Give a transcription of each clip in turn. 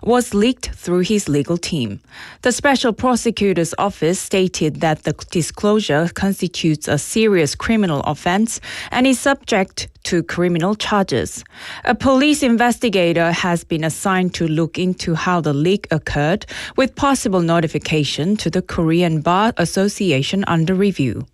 was leaked through his legal team. The special prosecutor's office stated that the disclosure constitutes a serious criminal offense and is subject to criminal charges. A police investigator has been assigned to look into how the leak occurred, with possible notification to the Korean Bar Association under review.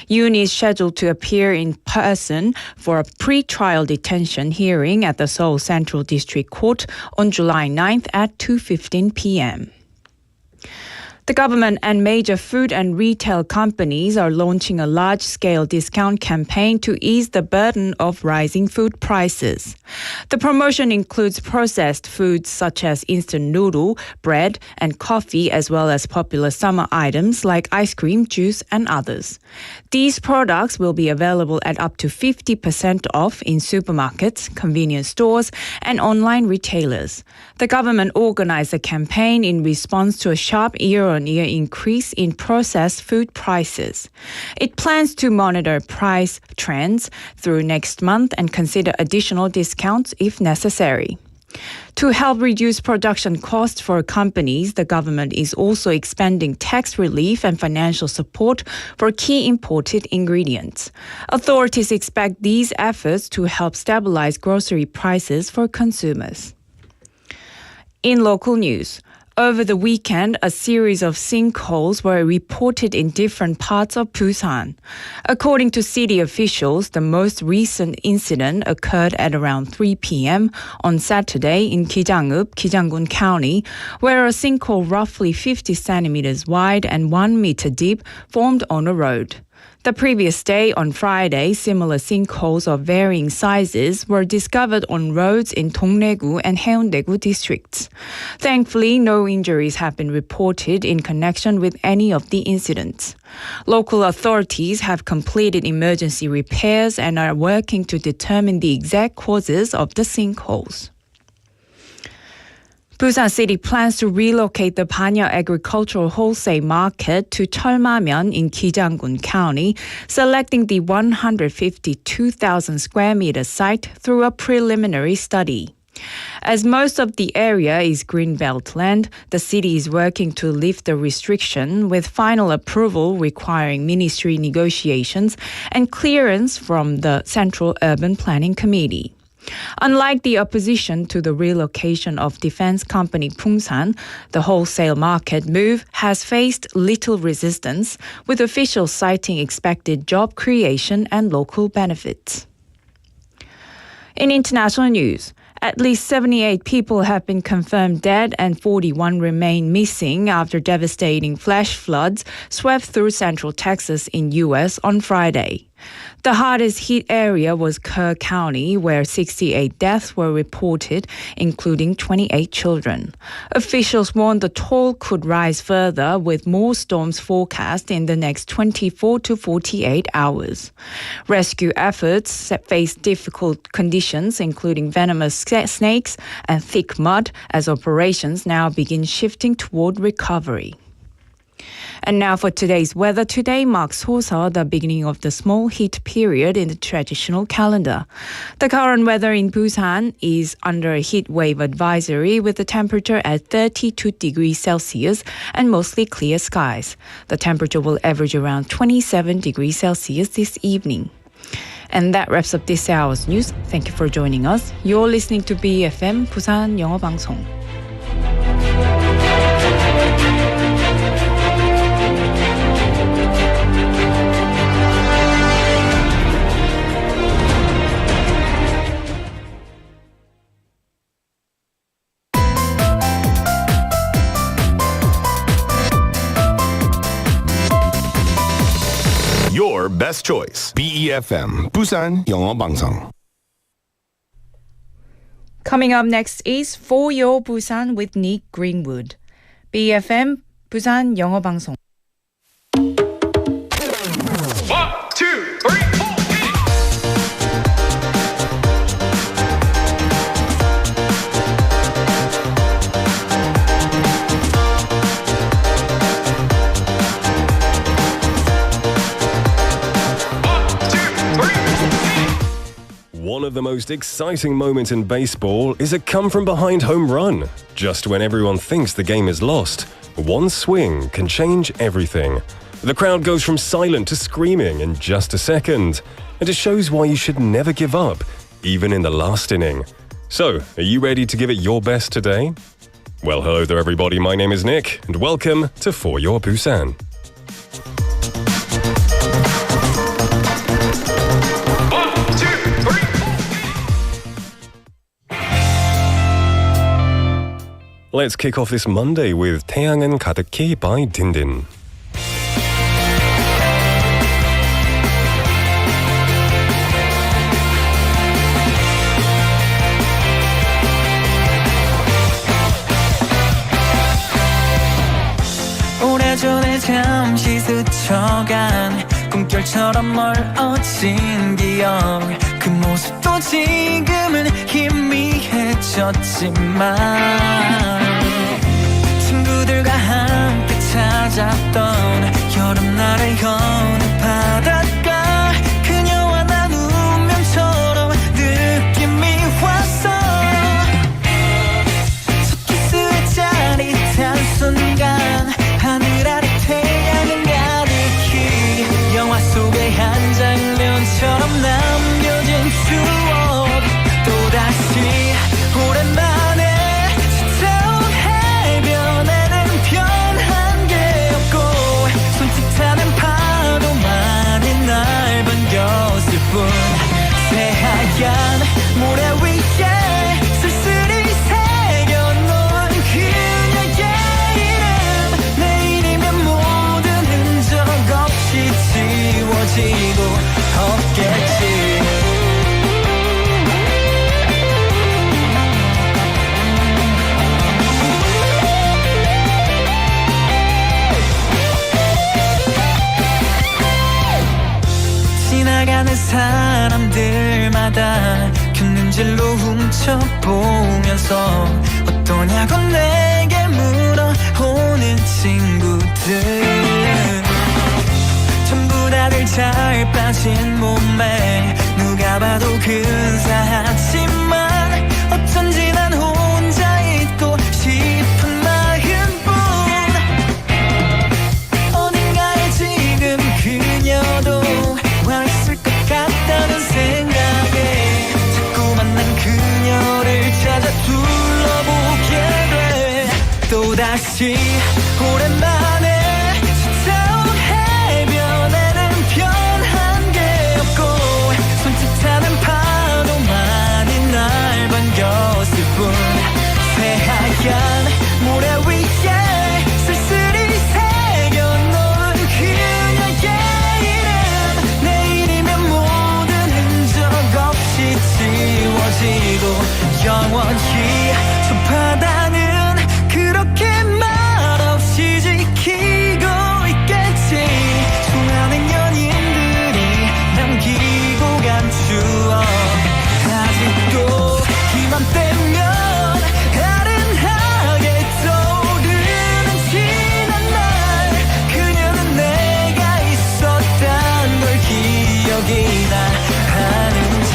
Yoon is scheduled to appear in person for a pre-trial detention hearing at the Seoul Central District Court on July 9th at 2:15 p.m. The government and major food and retail companies are launching a large-scale discount campaign to ease the burden of rising food prices. The promotion includes processed foods such as instant noodle, bread, and coffee, as well as popular summer items like ice cream, juice, and others. These products will be available at up to 50% off in supermarkets, convenience stores, and online retailers. The government organized the campaign in response to a sharp year-on-year increase in processed food prices. It plans to monitor price trends through next month and consider additional discounts if necessary. To help reduce production costs for companies, the government is also expanding tax relief and financial support for key imported ingredients. Authorities expect these efforts to help stabilize grocery prices for consumers. In local news, over the weekend, a series of sinkholes were reported in different parts of Busan. According to city officials, the most recent incident occurred at around 3 p.m. on Saturday in Gijang-ub, Gijanggun County, where a sinkhole roughly 50 centimeters wide and 1 meter deep formed on a road. The previous day, on Friday, similar sinkholes of varying sizes were discovered on roads in Dongnae-gu and Haeundae-gu districts. Thankfully, no injuries have been reported in connection with any of the incidents. Local authorities have completed emergency repairs and are working to determine the exact causes of the sinkholes. Busan City plans to relocate the Banya Agricultural Wholesale Market to Cheolmameon in Gijanggun County, selecting the 152,000 square meter site through a preliminary study. As most of the area is greenbelt land, the city is working to lift the restriction, with final approval requiring ministry negotiations and clearance from the Central Urban Planning Committee. Unlike the opposition to the relocation of defense company Pungsan, the wholesale market move has faced little resistance, with officials citing expected job creation and local benefits. In international news, at least 78 people have been confirmed dead and 41 remain missing after devastating flash floods swept through central Texas in U.S. on Friday. The hardest hit area was Kerr County, where 68 deaths were reported, including 28 children. Officials warned the toll could rise further, with more storms forecast in the next 24 to 48 hours. Rescue efforts faced difficult conditions, including venomous snakes and thick mud, as operations now begin shifting toward recovery. And now for today's weather. Today marks Seosa, the beginning of the small heat period in the traditional calendar. The current weather in Busan is under a heat wave advisory, with the temperature at 32 degrees Celsius and mostly clear skies. The temperature will average around 27 degrees Celsius this evening. And that wraps up this hour's news. Thank you for joining us. You're listening to BFM 부산영어방송. Your best choice. BEFM 부산영어방송. Coming up next is For Your Busan with Nick Greenwood. BFM 부산영어방송. 1, 2, 3, 4. of the most exciting moments in baseball is a come-from-behind home run. Just when everyone thinks the game is lost, one swing can change everything. The crowd goes from silent to screaming in just a second. And it shows why you should never give up, even in the last inning. So, are you ready to give it your best today? Well, hello there everybody, my name is Nick, and welcome to For Your Busan. Let's kick off this Monday with 태양은 가득히 by Tegan. 오래전에 잠시 스쳐간 꿈결처럼 멀어진 기억 그 모습도 지금은 희미해졌지만 친구들과 함께 찾았던 여름날의 어느 바닷가 그녀와 난 운명처럼 느낌이 왔어 첫키스의 짜릿한 순간 하늘 아래 태양은 가득히 영화 속의 한 장면처럼 남겨진 추억 또다시 오랜만에 찾아온 해변에는 변한 게 없고 손짓하는 파도만이 날 반겼을 뿐 새하얀 모래 위에 쓸쓸히 새겨놓은 그녀의 이름 내일이면 모든 흔적 없이 지워지고 없겠지 지나가는 사람들마다 곁눈질로 훔쳐보면서 어떠냐고 내게 물어오는 친구들 전부 다들 잘 빠진 몸매 누가 봐도 근사하지만 어쩐지 난 혼자 있고 싶은 마음뿐 어딘가에 지금 그녀도 와 있을 것 같다는 생각에 자꾸만 난 그녀를 찾아 둘러보게 돼 또다시 오랜만에 찾아온 해변에는 변한 게 없고 손짓하는 파도만이 날 반겼을 뿐 새하얀 모래 위에 쓸쓸히 새겨놓은 그녀의 이름 내일이면 모든 흔적 없이 지워지고 영원히 저 바다는 그렇게 말없이 지키고 있겠지 수많은 연인들이 남기고 간 추억 아직도 이맘때면 아른하게 떠오르는 지난 날 그녀는 내가 있었단 걸 기억이나 하는지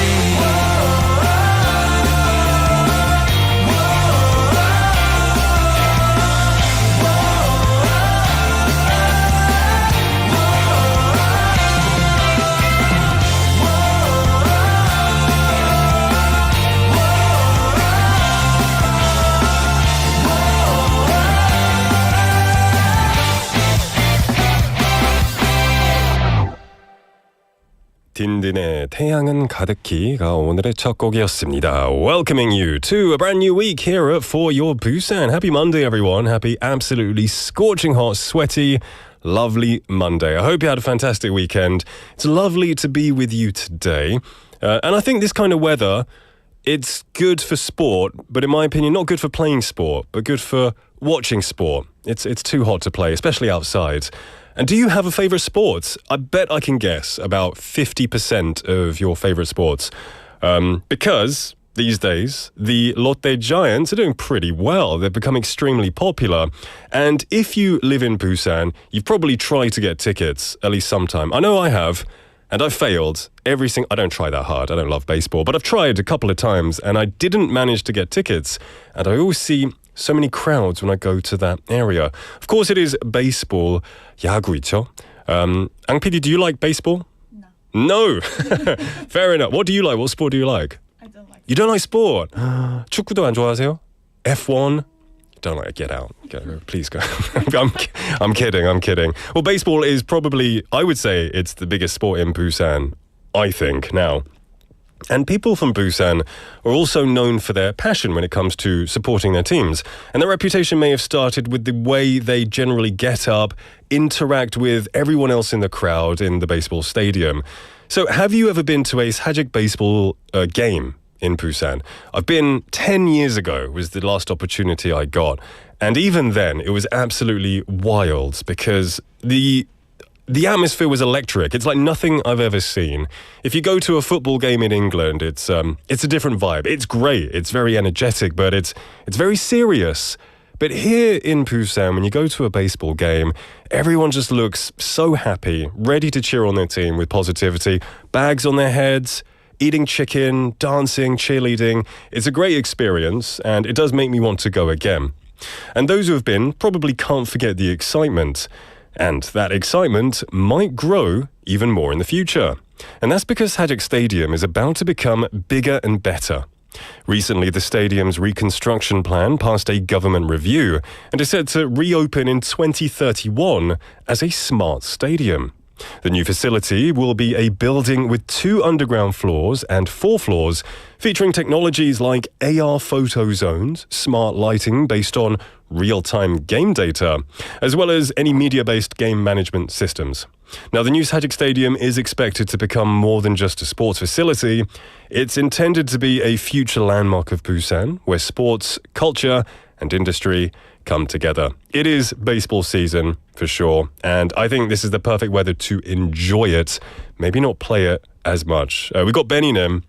딘딘의 태양은 가득히가 오늘의 첫 곡이었습니다. Welcoming you to a brand new week here at For Your Busan. Happy Monday, everyone. Happy absolutely scorching hot, sweaty, lovely Monday. I hope you had a fantastic weekend. It's lovely to be with you today. And I think this kind of weather, it's good for sport, but in my opinion, not good for playing sport, but good for watching sport. It's too hot to play, especially outside. And do you have a favourite sport? I bet I can guess about 50% of your favourite sports. Because these days, the Lotte Giants are doing pretty well. They've become extremely popular. And if you live in Busan, you've probably tried to get tickets, at least sometime. I know I have. And I failed I don't try that hard. I don't love baseball, but I've tried a couple of times and I didn't manage to get tickets. And I always see so many crowds when I go to that area. Of course, it is baseball. 야구 있죠? Ang PD, do you like baseball? No. Fair enough. What do you like? What sport do you like? I don't like. You don't like sport? 축구도 안 좋아하세요? F1? Don't like it. Get out. Go. Please go. I'm kidding. Well, baseball is probably, I would say, it's the biggest sport in Busan, I think, now. And people from Busan are also known for their passion when it comes to supporting their teams. And their reputation may have started with the way they generally get up, interact with everyone else in the crowd in the baseball stadium. So have you ever been to a Sajik baseball game in Busan? I've been 10 years ago was the last opportunity I got. And even then, it was absolutely wild because the atmosphere was electric. It's like nothing I've ever seen. If you go to a football game in England, it's a different vibe. It's great. It's very energetic, but it's very serious. But here in Busan, when you go to a baseball game, everyone just looks so happy, ready to cheer on their team with positivity, bags on their heads, eating chicken, dancing, cheerleading. It's a great experience, and it does make me want to go again. And those who have been probably can't forget the excitement. And that excitement might grow even more in the future. And that's because Sajik Stadium is about to become bigger and better. Recently, the stadium's reconstruction plan passed a government review and is set to reopen in 2031 as a smart stadium. The new facility will be a building with 2 underground floors and 4 floors, featuring technologies like AR photo zones, smart lighting based on real-time game data, as well as any media-based game management systems. Now, the new Sajik Stadium is expected to become more than just a sports facility. It's intended to be a future landmark of Busan, where sports, culture, and industry come together. It is baseball season, for sure, and I think this is the perfect weather to enjoy it, maybe not play it as much. We've got Benny Nim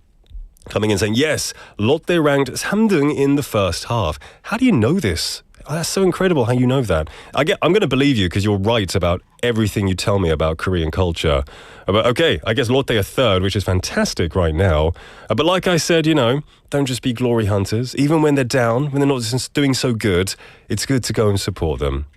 coming in saying, yes, Lotte ranked 3등 in the first half. How do you know this? Oh, that's so incredible how you know that. I'm going to believe you because you're right about everything you tell me about Korean culture. But okay, I guess Lotte are 3rd, which is fantastic right now. But like I said, don't just be glory hunters. Even when they're down, when they're not doing so good, it's good to go and support them.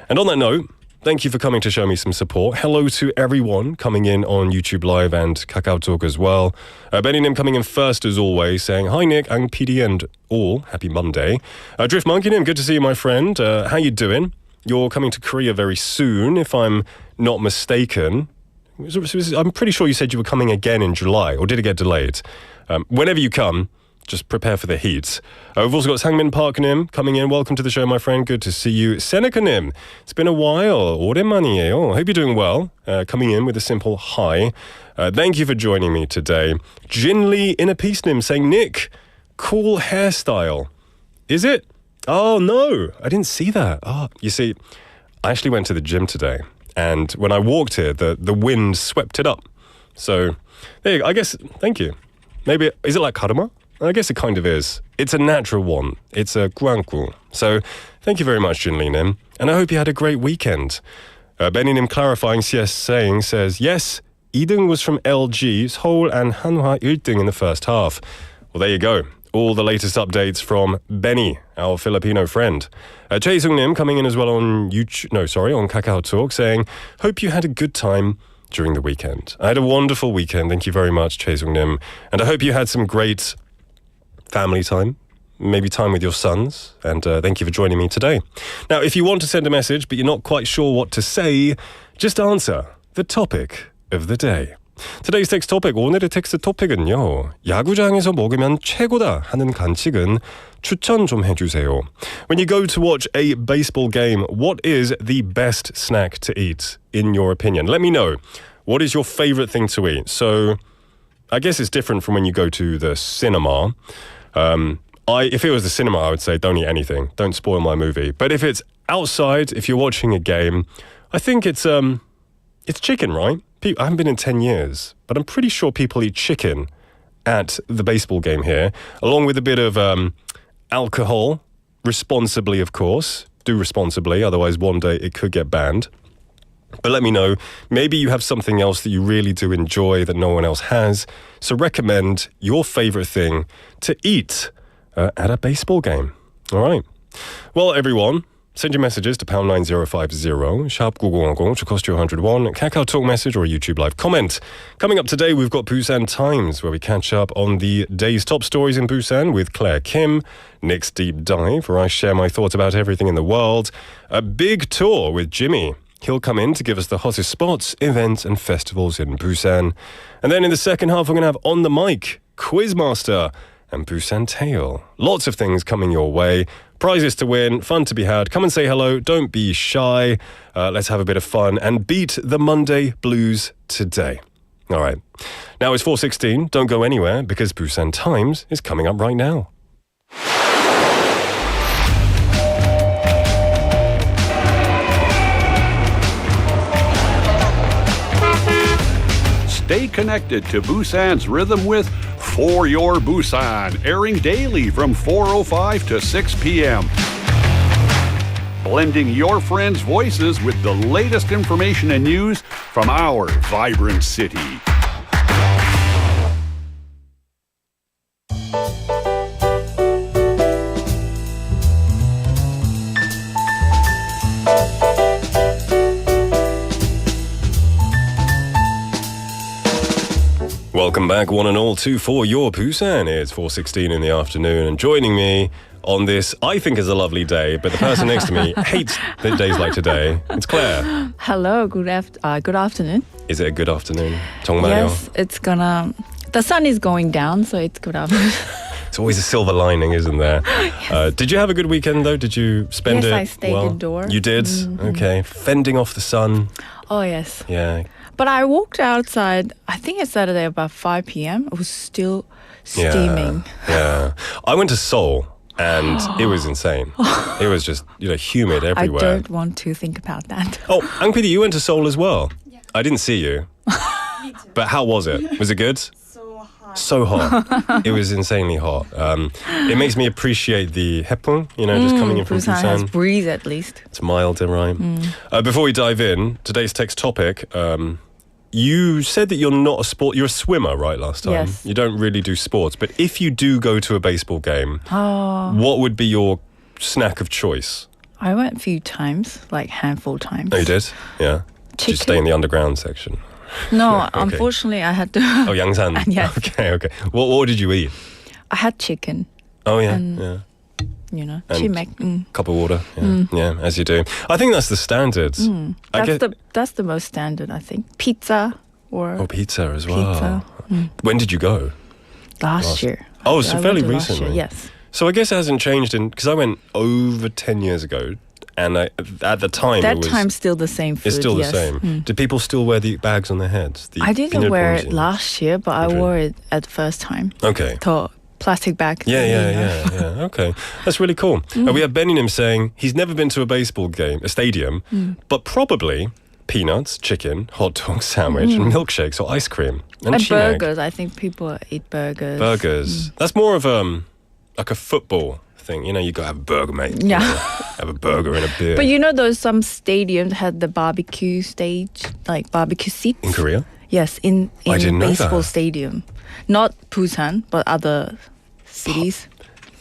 And on that note, thank you for coming to show me some support. Hello to everyone coming in on YouTube Live and Kakao Talk as well. Benny Nim coming in first as always, saying, hi Nick, Ang PD and all, happy Monday. Drift Monkey Nim, good to see you my friend. How you doing? You're coming to Korea very soon, if I'm not mistaken. I'm pretty sure you said you were coming again in July, or did it get delayed? Whenever you come, just prepare for the heat. We've also got Sangmin Park Nim coming in. Welcome to the show, my friend. Good to see you. Seneca Nim, it's been a while. 오랜만이에요. Hope you're doing well. Coming in with a simple hi. Thank you for joining me today. Jin Lee in a piece Nim saying, Nick, cool hairstyle. Is it? Oh, no, I didn't see that. Oh, you see, I actually went to the gym today. And when I walked here, the wind swept it up. So, there you go. I guess, thank you. Maybe, is it like karma? I guess it kind of is. It's a natural one. It's a guanggu. So, thank you very much, Jinli Nim. And I hope you had a great weekend. Benny Nim clarifying, says, yes, 2등 was from LG, Seoul and Hanwha 1등 in the first half. Well, there you go. All the latest updates from Benny, our Filipino friend. Chae Sung Nim coming in as well on on Kakao Talk, saying, hope you had a good time during the weekend. I had a wonderful weekend. Thank you very much, Chae Sung Nim. And I hope you had some great family time, maybe time with your sons, and thank you for joining me today. Now, if you want to send a message but you're not quite sure what to say, just answer the topic of the day. Today's text topic, 오늘의 텍스트 토픽은요, 야구장에서 먹으면 최고다 하는 간식은 추천 좀 해주세요. When you go to watch a baseball game, what is the best snack to eat, in your opinion? Let me know. What is your favorite thing to eat? So, I guess it's different from when you go to the cinema. If it was the cinema, I would say don't eat anything. Don't spoil my movie. But if it's outside, if you're watching a game, I think it's chicken, right? I haven't been in 10 years, but I'm pretty sure people eat chicken at the baseball game here, along with a bit of alcohol, responsibly, of course. Do responsibly, otherwise one day it could get banned. But let me know, maybe you have something else that you really do enjoy that no one else has. So recommend your favorite thing to eat at a baseball game. All right. Well, everyone, send your messages to pound 9050, sharp 9010, which will cost you 101, Kakao Talk message or a YouTube live comment. Coming up today, we've got Busan Times, where we catch up on the day's top stories in Busan with Claire Kim. Nick's Deep Dive, where I share my thoughts about everything in the world. A big tour with Jimmy. He'll come in to give us the hottest spots, events and festivals in Busan. And then in the second half, we're going to have On the Mic, Quizmaster and Busan Tale. Lots of things coming your way. Prizes to win, fun to be had. Come and say hello, don't be shy. Let's have a bit of fun and beat the Monday blues today. All right. Now it's 4:16. Don't go anywhere because Busan Times is coming up right now. Stay connected to Busan's rhythm with For Your Busan, airing daily from 4:05 to 6 p.m. Blending your friends' voices with the latest information and news from our vibrant city. Welcome back, one and all, to For Your Busan. It's 4:16 in the afternoon, and joining me on this, I think, is a lovely day, but the person next to me hates the days like today. It's Claire. Hello, good afternoon. Is it a good afternoon? 정말요? Yes, the sun is going down, so it's good afternoon. It's always a silver lining, isn't there? Yes. Did you have a good weekend, though? Did you spend it Yes, I stayed well? indoors. You did? Mm-hmm. Okay. Fending off the sun. Oh, yes. Yeah. But I walked outside, I think it's Saturday about 5 p.m. It was still steaming. Yeah. I went to Seoul and it was insane. It was just, humid everywhere. I don't want to think about that. Oh, Ang PD, you went to Seoul as well? Yeah. I didn't see you. Me too. But how was it? Was it good? So hot. It was insanely hot. It makes me appreciate the hepung, just coming in from Busan. Has breeze at least. It's milder, right? Before we dive in, today's text topic, you said that you're a swimmer, right, last time? Yes. You don't really do sports, but if you do go to a baseball game, what would be your snack of choice? I went a few times, like handful times. Oh, you did? Yeah. Did you Chicken. stay in the underground section? No, Okay. Unfortunately, I had to. Oh, Yangsan. Yes. Okay. What did you eat? I had chicken. Oh, yeah. And, yeah. And And cup of water. Yeah, as you do. I think that's the standards. That's the most standard, I think. Pizza or pizza as well. pizza. When did you go? Last year. Oh, so I fairly went to last recently. year, yes. So I guess it hasn't changed because I went over 10 years ago, and at the time That it was time's still the same food. it's still yes. the same. Do people still wear the bags on their heads? I didn't wear it last year, but I Did you? wore it at the first time. Okay. The plastic bag. Yeah. Okay, that's really cool. We have Benim saying he's never been to a baseball game, a stadium, but probably peanuts, chicken, hot dog, sandwich, and milkshakes or ice cream and chimek. burgers. I think people eat burgers. Burgers. That's more of like a football thing. You gotta have a burger, mate. Yeah. Have a burger and a beer. But those some stadiums had the barbecue stage, like barbecue seats. In Korea? Yes, in I didn't know baseball that. stadium. Not Busan, but other cities.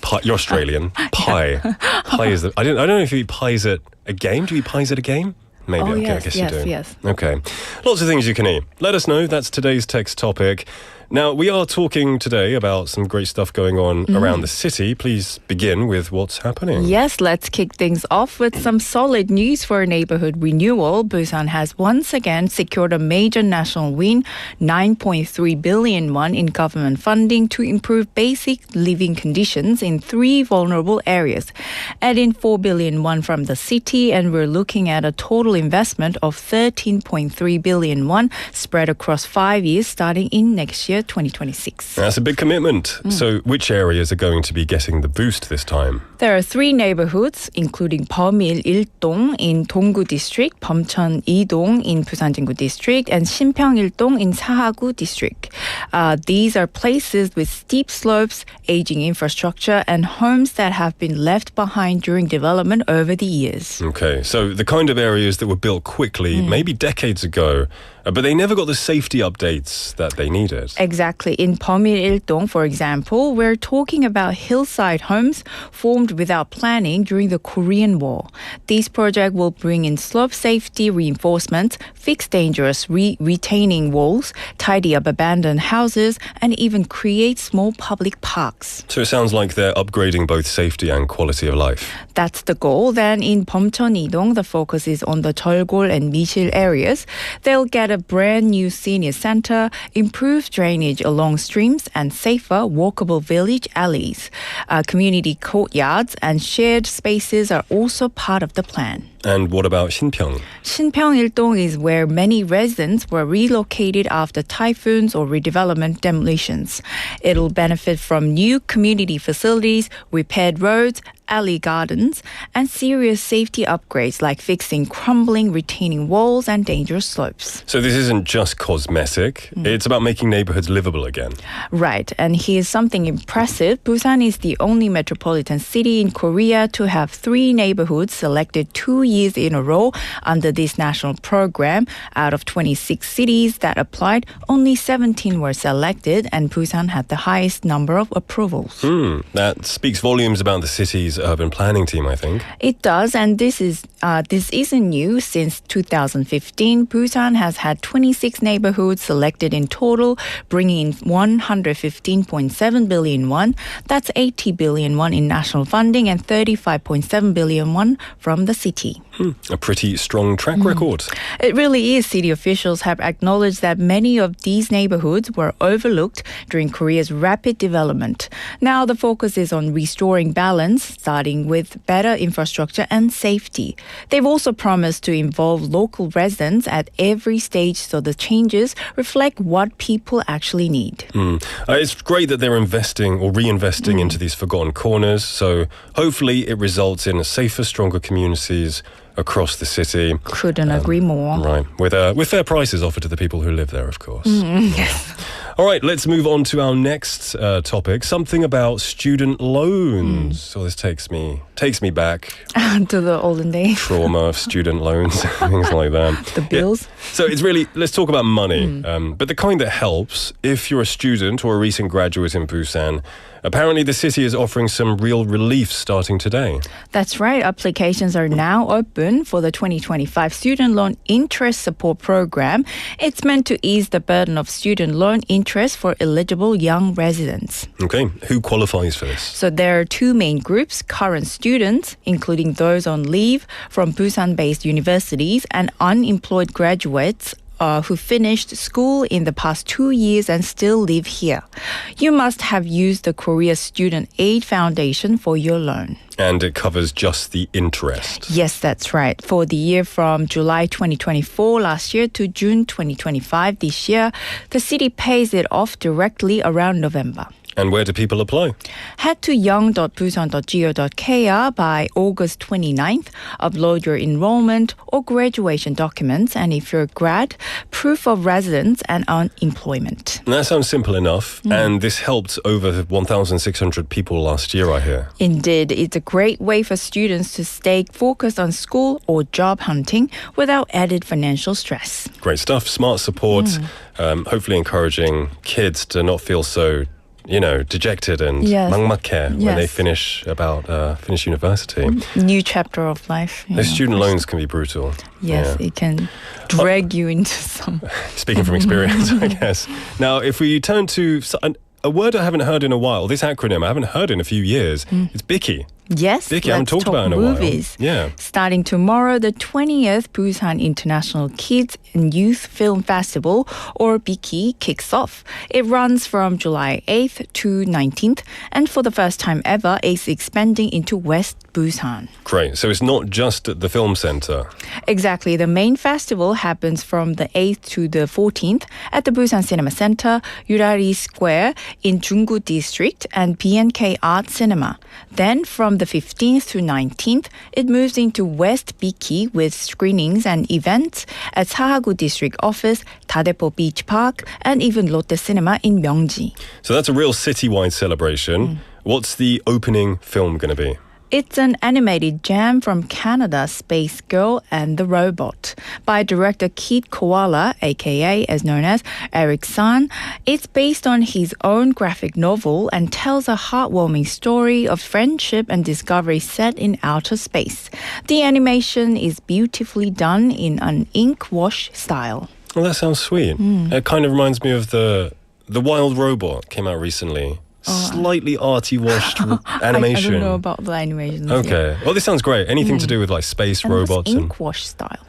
Pie, you're Australian. Pie. Pie is I don't know if you eat pies at a game. Do you eat pies at a game? Maybe. Oh, Okay, yes, I guess yes, you do. yes. Okay. Lots of things you can eat. Let us know. That's today's text topic. Now, we are talking today about some great stuff going on around the city. Please begin with what's happening. Yes, let's kick things off with some solid news for neighborhood renewal. Busan has once again secured a major national win, 9.3 billion won in government funding to improve basic living conditions in 3 vulnerable areas. Add in 4 billion won from the city, and we're looking at a total investment of 13.3 billion won spread across 5 years starting in next year. year, 2026. That's a big commitment. So which areas are going to be getting the boost this time? There are 3 neighborhoods, including 범일 1동 in Donggu District, 범천 2동 in Busan District, and 신평 1동 in 사하구 District. These are places with steep slopes, aging infrastructure, and homes that have been left behind during development over the years. Okay, so the kind of areas that were built quickly, maybe decades ago, but they never got the safety updates that they needed. Exactly. In 범일 1동, for example, we're talking about hillside homes formed without planning during the Korean War. This project will bring in slope safety reinforcements, fix dangerous retaining walls, tidy up abandoned houses, and even create small public parks. So it sounds like they're upgrading both safety and quality of life. That's the goal. Then in 범천 2동, the focus is on the 절골 and 미실 areas. They'll get a brand new senior center, improved drainage along streams, and safer walkable village alleys. Community courtyards and shared spaces are also part of the plan. And what about 신평? 신평 1동 is where many residents were relocated after typhoons or redevelopment demolitions. It'll benefit from new community facilities, repaired roads, alley gardens, and serious safety upgrades like fixing crumbling retaining walls and dangerous slopes. So this isn't just cosmetic, it's about making neighborhoods livable again. Right, and here's something impressive. Busan is the only metropolitan city in Korea to have 3 neighborhoods selected 2 years in a row under this national program. Out of 26 cities that applied, only 17 were selected, and Busan had the highest number of approvals. That speaks volumes about the city's urban planning team, I think. It does, and this isn't new. Since 2015, Busan has had 26 neighborhoods selected in total, bringing in 115.7 billion won. That's 80 billion won in national funding and 35.7 billion won from the city. A pretty strong track record. It really is. City officials have acknowledged that many of these neighborhoods were overlooked during Korea's rapid development. Now the focus is on restoring balance, starting with better infrastructure and safety. They've also promised to involve local residents at every stage so the changes reflect what people actually need. It's great that they're investing or reinvesting into these forgotten corners, so hopefully it results in safer, stronger communities across the city. Couldn't agree more. Right, with fair prices offered to the people who live there, of course. Yes. All right, let's move on to our next topic, something about student loans. So this takes me back. To the olden days. Trauma of student loans, things like that. The bills. Yeah. So it's really, let's talk about money, but the kind that helps if you're a student or a recent graduate in Busan. Apparently, the city is offering some real relief starting today. That's right. Applications are now open for the 2025 Student Loan Interest Support Program. It's meant to ease the burden of student loan interest for eligible young residents. Okay, who qualifies for this? So there are 2 main groups: current students, including those on leave from Busan-based universities, and unemployed graduates who finished school in the past 2 years and still live here. You must have used the Korea Student Aid Foundation for your loan. And it covers just the interest. Yes, that's right. For the year from July 2024 last year to June 2025 this year, the city pays it off directly around November. And where do people apply? Head to young.busan.go.kr by August 29th. Upload your enrollment or graduation documents, and if you're a grad, proof of residence and unemployment. That sounds simple enough, and this helped over 1,600 people last year, I hear. Indeed, it's a great way for students to stay focused on school or job hunting without added financial stress. Great stuff, smart support, hopefully encouraging kids to not feel so dejected and 막막해 when they finish university. New chapter of life. Those student loans can be brutal. Yes, it can drag you into some. Speaking from experience, I guess. Now, if we turn to a word I haven't heard in a while, this acronym I haven't heard in a few years, it's BICI. Yes, Vicky, I haven't talked about it in a movies. while. Yeah. Starting tomorrow, the 20th Busan International Kids and Youth Film Festival, or BICI, kicks off. It runs from July 8th to 19th, and for the first time ever, it's expanding into West Busan. Great. So it's not just at the film center. Exactly. The main festival happens from the 8th to the 14th at the Busan Cinema Center, Yurari Square in Junggu District, and B&K Art Cinema. Then from the 15th to 19th, it moves into West Biki with screenings and events at Sahagu District Office, Dadepo Beach Park, and even Lotte Cinema in Myeongji. So that's a real citywide celebration. What's the opening film going to be? It's an animated gem from Canada, Space Girl and the Robot, by director Kid Koala, aka as known as Eric San. It's based on his own graphic novel and tells a heartwarming story of friendship and discovery set in outer space. The animation is beautifully done in an ink wash style. Well, that sounds sweet. It kind of reminds me of the Wild Robot came out recently. Slightly arty washed animation. I don't know about the animations. Okay. Well, this sounds great. Anything to do with like space And robots it's ink wash style.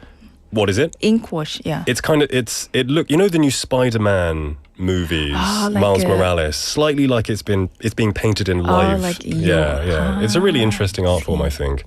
What is it? Ink wash, yeah. It's kind of look, you know the new Spider-Man movies, like Miles Morales, slightly like it's being painted in live. like yeah. It's a really interesting art form, I think.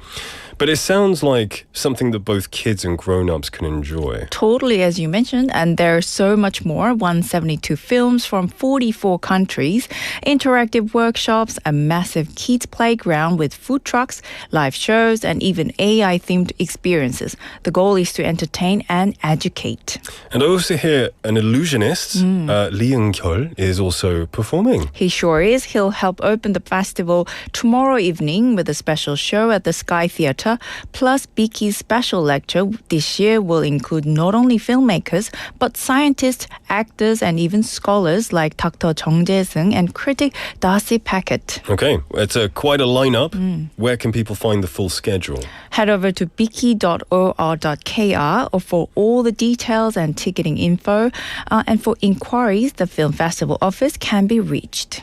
But it sounds like something that both kids and grown-ups can enjoy. Totally, as you mentioned, and there's so much more. 172 films from 44 countries, interactive workshops, a massive kids playground with food trucks, live shows, and even AI-themed experiences. The goal is to entertain and educate. And I also hear an illusionist, Lee Eun-kyul, is also performing. He sure is. He'll help open the festival tomorrow evening with a special show at the Sky Theatre. Plus, Biki's special lecture this year will include not only filmmakers, but scientists, actors, and even scholars like Dr. Jung Jae-seung and critic Darcy Packett. Okay, it's quite a lineup. Where can people find the full schedule? Head over to biki.or.kr for all the details and ticketing info. And for inquiries, the Film Festival office can be reached.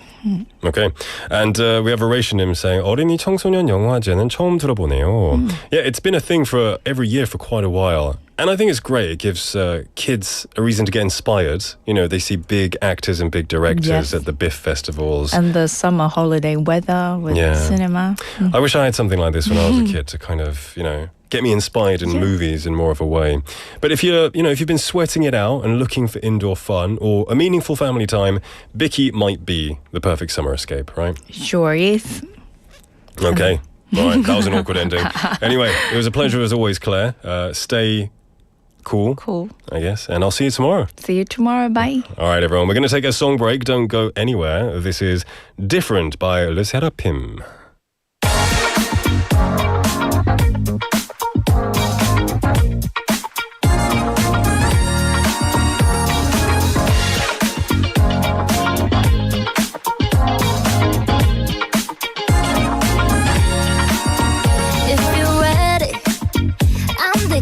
Okay, and we have a Rationim saying 어린이 청소년 영화제는 처음 들어보네요. Yeah, it's been a thing for every year for quite a while. And I think it's great. It gives kids a reason to get inspired. You know, they see big actors and big directors at the BIFF festivals. And the summer holiday weather with cinema. I wish I had something like this when I was a kid to kind of, get me inspired in movies in more of a way. But if you've been sweating it out and looking for indoor fun or a meaningful family time, Biki might be the perfect summer escape, right? Sure is. Okay. All right, that was an awkward ending. Anyway, it was a pleasure as always, Claire. Stay cool, I guess. And I'll see you tomorrow. See you tomorrow. Bye. All right, everyone. We're going to take a song break. Don't go anywhere. This is Different by Le Sérapim.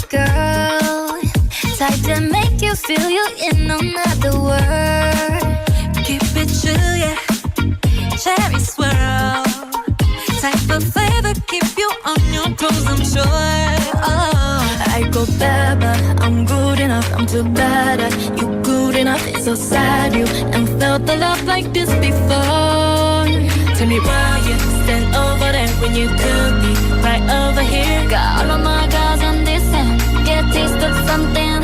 Girl, type to make you feel you're in another world. Keep it chill, yeah. Cherry swirl. Type of flavor, keep you on your toes, I'm sure. Oh, I go bad, but I'm good enough. I'm too bad at you. Good enough, it's so sad you and felt the love like this before. Tell me why you stand over there when you could be right over here. Got all of my guys on this end. Get a taste of something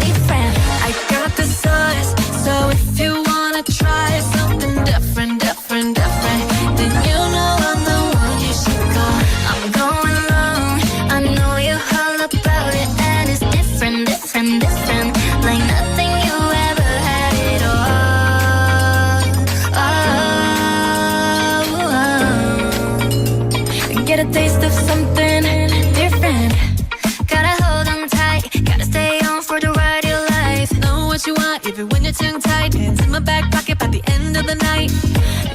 different. I got the sauce, so if you wanna try something different, then you know I'm the one you should call. I'm going wrong, I know you're all about it, and it's different, like nothing you ever had it all. Get a taste of something different. Gotta hold on tight, gotta stay on for the ride of your life. Know what you want, even when you're tongue tied. Hands in my back pocket by the end of the night.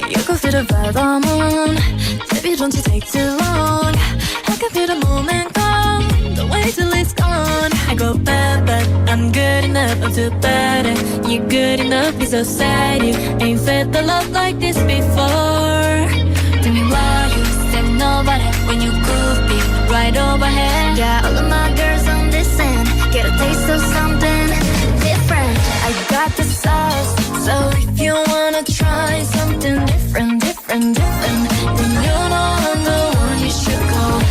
You can feel the vibe I'm on. Baby, don't you take too long. I can feel the moment come, don't wait till it's gone. I go bad, but I'm good enough. I'm too bad and you're good enough. It's so sad you ain't felt the love like this before. Tell me why you stand over there when you could be right overhead. Yeah, all of my girls on this end. Get a taste of something different. I got the sauce, so if you wanna try something different, then you know I'm the one you should go.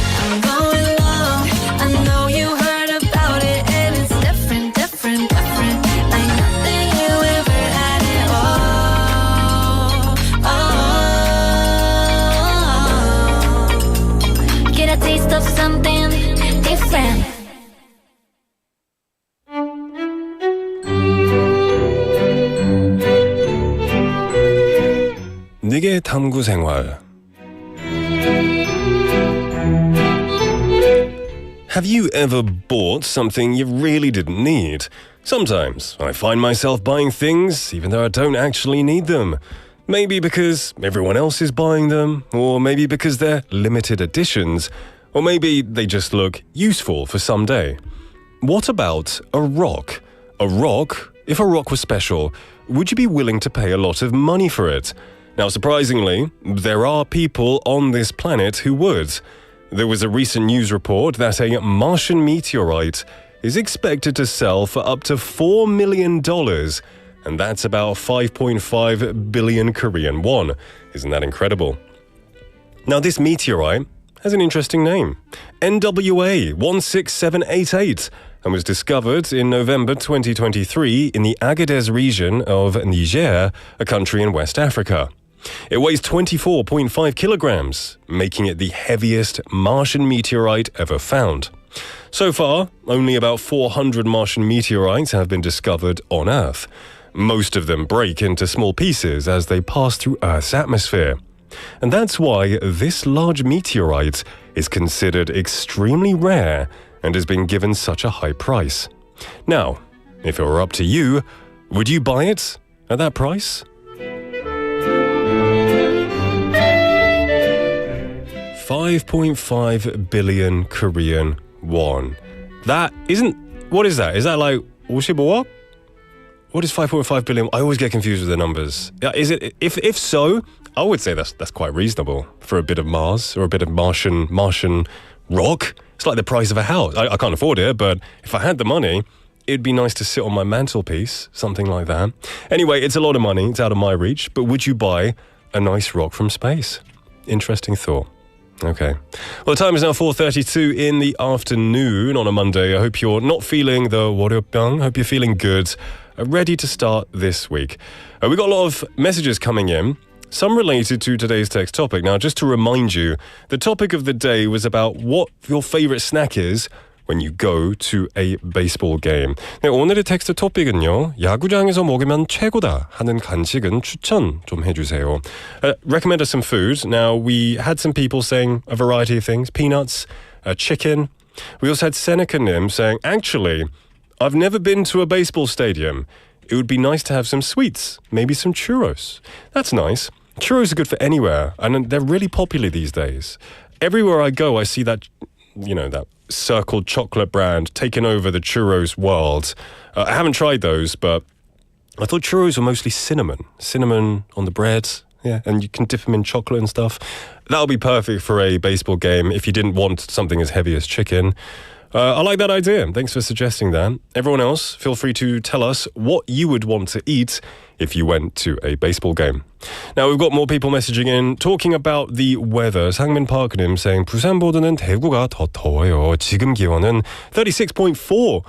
이게 탐구생활. Have you ever bought something you really didn't need? Sometimes I find myself buying things even though I don't actually need them. Maybe because everyone else is buying them, or maybe because they're limited editions, or maybe they just look useful for some day. What about a rock? A rock? If a rock was special, would you be willing to pay a lot of money for it? Now, surprisingly, there are people on this planet who would. There was a recent news report that a Martian meteorite is expected to sell for up to $4 million, and that's about 5.5 billion Korean won. Isn't that incredible? Now, this meteorite has an interesting name, NWA 16788, and was discovered in November 2023 in the Agadez region of Niger, a country in West Africa. It weighs 24.5 kilograms, making it the heaviest Martian meteorite ever found. So far, only about 400 Martian meteorites have been discovered on Earth. Most of them break into small pieces as they pass through Earth's atmosphere. And that's why this large meteorite is considered extremely rare and has been given such a high price. Now, if it were up to you, would you buy it at that price? $5.5 billion Korean won. That isn't... What is that? Is that like 55억? What is 5.5 billion? I always get confused with the numbers. Is it? If so, I would say that's quite reasonable for a bit of Mars or a bit of Martian rock. It's like the price of a house. I can't afford it, but if I had the money, it'd be nice to sit on my mantelpiece, something like that. Anyway, it's a lot of money. It's out of my reach. But would you buy a nice rock from space? Interesting thought. Okay. Well, the time is now 4:32 in the afternoon on a Monday. I hope you're not feeling the 월요병. Hope you're feeling good. Ready to start this week. We got a lot of messages coming in, some related to today's text topic. Now, just to remind you, the topic of the day was about what your favorite snack is when you go to a baseball game. 네, 오늘의 텍스트 토픽은요. 야구장에서 먹으면 최고다 하는 간식은 추천 좀 해주세요. Recommend us some food. Now, we had some people saying a variety of things. Peanuts, chicken. We also had Seneca Nim saying, actually, I've never been to a baseball stadium. It would be nice to have some sweets, maybe some churros. That's nice. Churros are good for anywhere, and they're really popular these days. Everywhere I go, I see that, that circled chocolate brand taking over the churros world. I haven't tried those, but I thought churros were mostly cinnamon. Cinnamon on the bread, yeah, and you can dip them in chocolate and stuff. That'll be perfect for a baseball game if you didn't want something as heavy as chicken. I like that idea. Thanks for suggesting that. Everyone else, feel free to tell us what you would want to eat if you went to a baseball game. Now, we've got more people messaging in, talking about the weather. 상민 파크님 saying, 부산보다는 대구가 더 더워요. 지금 기온은 36.4.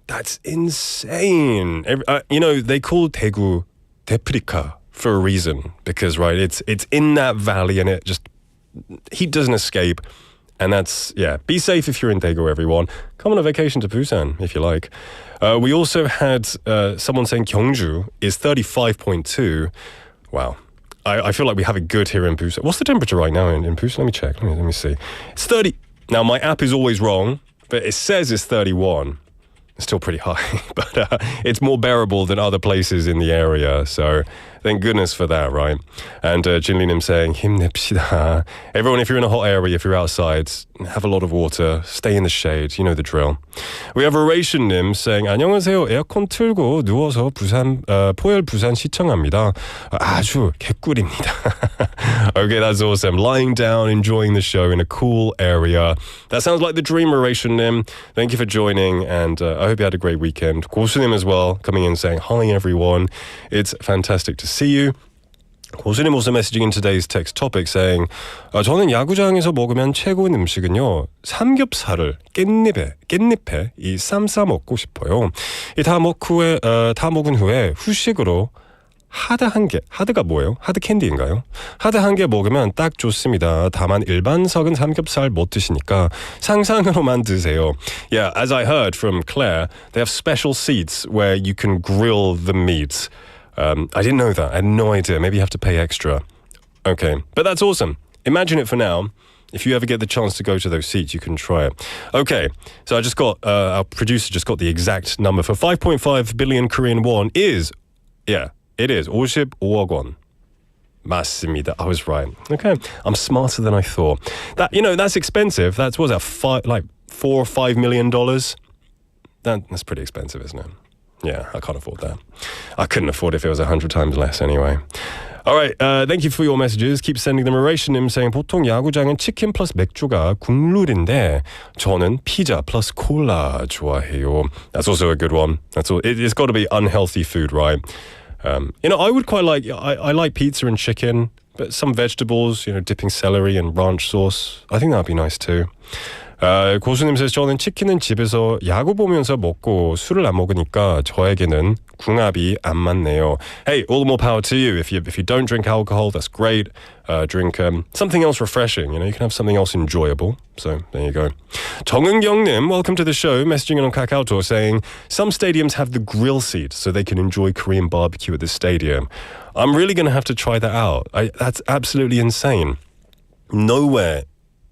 That's insane. They call Daegu Deprika for a reason. Because, right, it's in that valley and heat doesn't escape. And that's, be safe if you're in Daegu, everyone. Come on a vacation to Busan, if you like. We also had someone saying Gyeongju is 35.2. Wow. I feel like we have it good here in Busan. What's the temperature right now in Busan? Let me check. Let me see. It's 30. Now, my app is always wrong, but it says it's 31. It's still pretty high, but it's more bearable than other places in the area. So thank goodness for that, right? And Jinlinim saying, 힘냅시다. Everyone, if you're in a hot area, if you're outside, have a lot of water, stay in the shade. You know the drill. We have Oration-님 saying, 안녕하세요. 에어컨 틀고 누워서 포열 부산 시청합니다. 아주 개꿀입니다. Okay, that's awesome. Lying down, enjoying the show in a cool area. That sounds like the dream, Oration-님. Thank you for joining, and I hope you had a great weekend. 고수님 as well, coming in saying, hi everyone. It's fantastic to see you. 고수님 also messaging in today's text topic saying, 저는 야구장에서 먹으면 최고인 음식은요, 삼겹살을 깻잎에 이 쌈싸 먹고 싶어요. 다 먹은 후에 후식으로 하드 한 개, 하드가 뭐예요? 하드 캔디인가요? 하드 한 개 먹으면 딱 좋습니다. 다만 일반 석은 삼겹살 못 드시니까 상상으로만 드세요. Yeah, as I heard from Claire, they have special seats where you can grill the meat. I didn't know that. I had no idea. Maybe you have to pay extra. Okay, but that's awesome. Imagine it for now. If you ever get the chance to go to those seats, you can try it. Okay, so I just got, our producer just got the exact number for 5.5 billion Korean won is, yeah, it is 55억 원. 맞습니다. I was right. Okay, I'm smarter than I thought. That, you know, that's expensive. That's, what was that, $4 or $5 million? That's pretty expensive, isn't it? Yeah, I can't afford that. I couldn't afford it if it was 100 times less anyway. All right, thank you for your messages. Keep sending them. Aration saying 보통 야구장은 치킨 플러스 맥주가 국룰인데 저는 피자 플러스 콜라 좋아해요. That's also a good one. That's all. It's got to be unhealthy food, right? You know, I would quite like. I like pizza and chicken, but some vegetables. You know, dipping celery and ranch sauce. I think that'd be nice too. 고수님 says 저는 치킨은 집에서 야구 보면서 먹고 술을 안 먹으니까 저에게는 궁합이 안 맞네요. Hey, all the more power to you. If you don't drink alcohol, that's great. Drink something else refreshing. You know, you can have something else enjoyable. So there you go. 정은경님, welcome to the show. Messaging on KakaoTalk saying some stadiums have the grill seat so they can enjoy Korean barbecue at the stadium. I'm really going to have to try that out. That's absolutely insane. Nowhere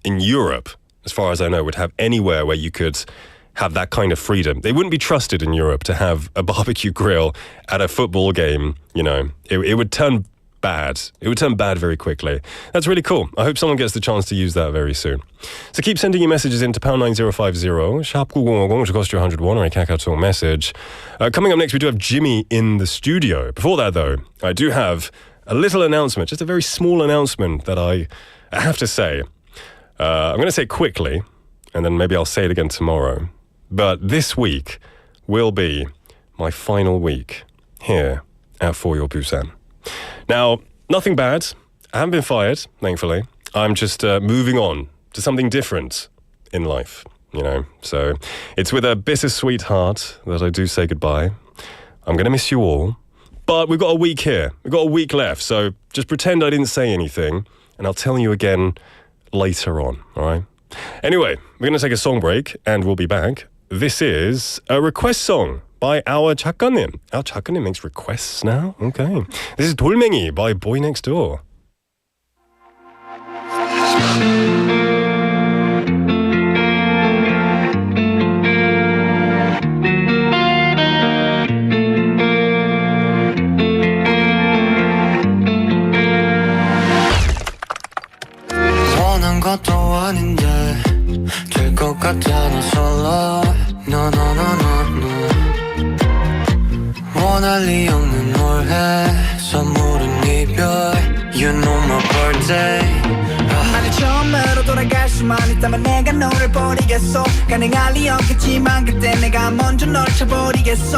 in Europe, as far as I know, would have anywhere where you could have that kind of freedom. They wouldn't be trusted in Europe to have a barbecue grill at a football game. You know, it would turn bad. It would turn bad very quickly. That's really cool. I hope someone gets the chance to use that very soon. So keep sending your messages into #9050, 샵 9050, which will cost you 101, or a KakaoTalk message. Coming up next, we do have Jimmy in the studio. Before that, though, I do have a little announcement, just a very small announcement that I have to say. I'm going to say it quickly, and then maybe I'll say it again tomorrow. But this week will be my final week here at For Your Busan. Now, nothing bad. I haven't been fired, thankfully. I'm just moving on to something different in life, you know. So it's with a bittersweet heart that I do say goodbye. I'm going to miss you all. But we've got a week here. We've got a week left. So just pretend I didn't say anything, and I'll tell you again later on, all right? Anyway, we're going to take a song break, and we'll be back. This is a request song by our 작가님. Our 작가님 makes requests now? Okay. This is 돌멩이 by Boy Next Door. 원한 것도 아닌데 될 것 같아 너 솔로 No no no no no 원할 리 없는 뭘 해 선물은 이별 You know my birthday 만약 처음으로 돌아갈 수만 있다면 내가 너를 버리겠어 가능할 리 없겠지만 그때 내가 먼저 널 쳐버리겠어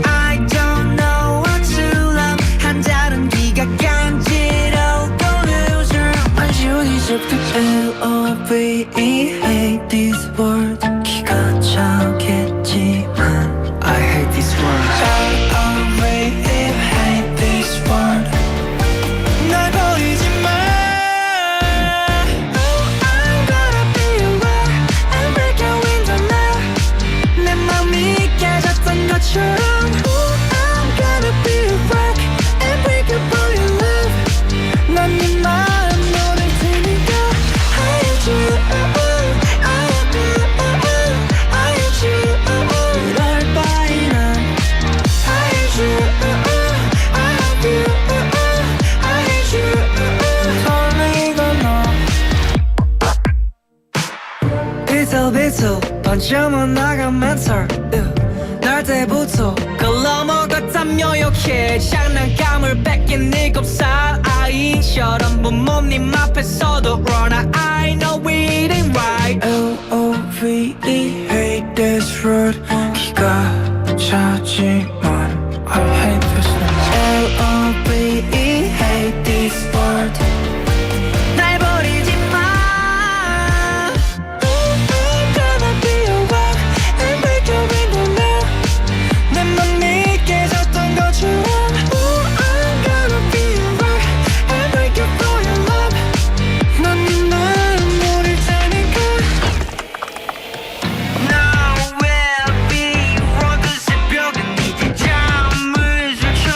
I don't know what to love 한 다른 네가 간지러워 loser 완전히 좁게 L-O-V-E hate this word 기가 차겠지만 I hate this word L-O-V-E hate this word 날 버리지 마 I'm gonna be away and break your window now 내 맘이 깨졌던 것처럼 I'm gonna be away and break your boy love 난 네 마음 너를 테니까 I hate you I hate you I hate you 그럴 바에 난 I hate you I hate you I hate you 설레이고 너 비틀비틀 반쯤은 나간 멘탈 날 때부터 글러먹었다며 욕해 장난감을 뺏긴 7살 아이처럼 부모님 앞에서도 run I know it ain't right L-O-V-E hate this word 기가 차지만 I hate this word L-O-V-E hate this word 날 버리지 마 I'm gonna be away and break your window now 내 맘이 깨졌던 것처럼 I'm gonna be away and break your boy love 넌 네 마음 모를 테니까 Now we'll be road 새벽은 이제 잠을 설쳐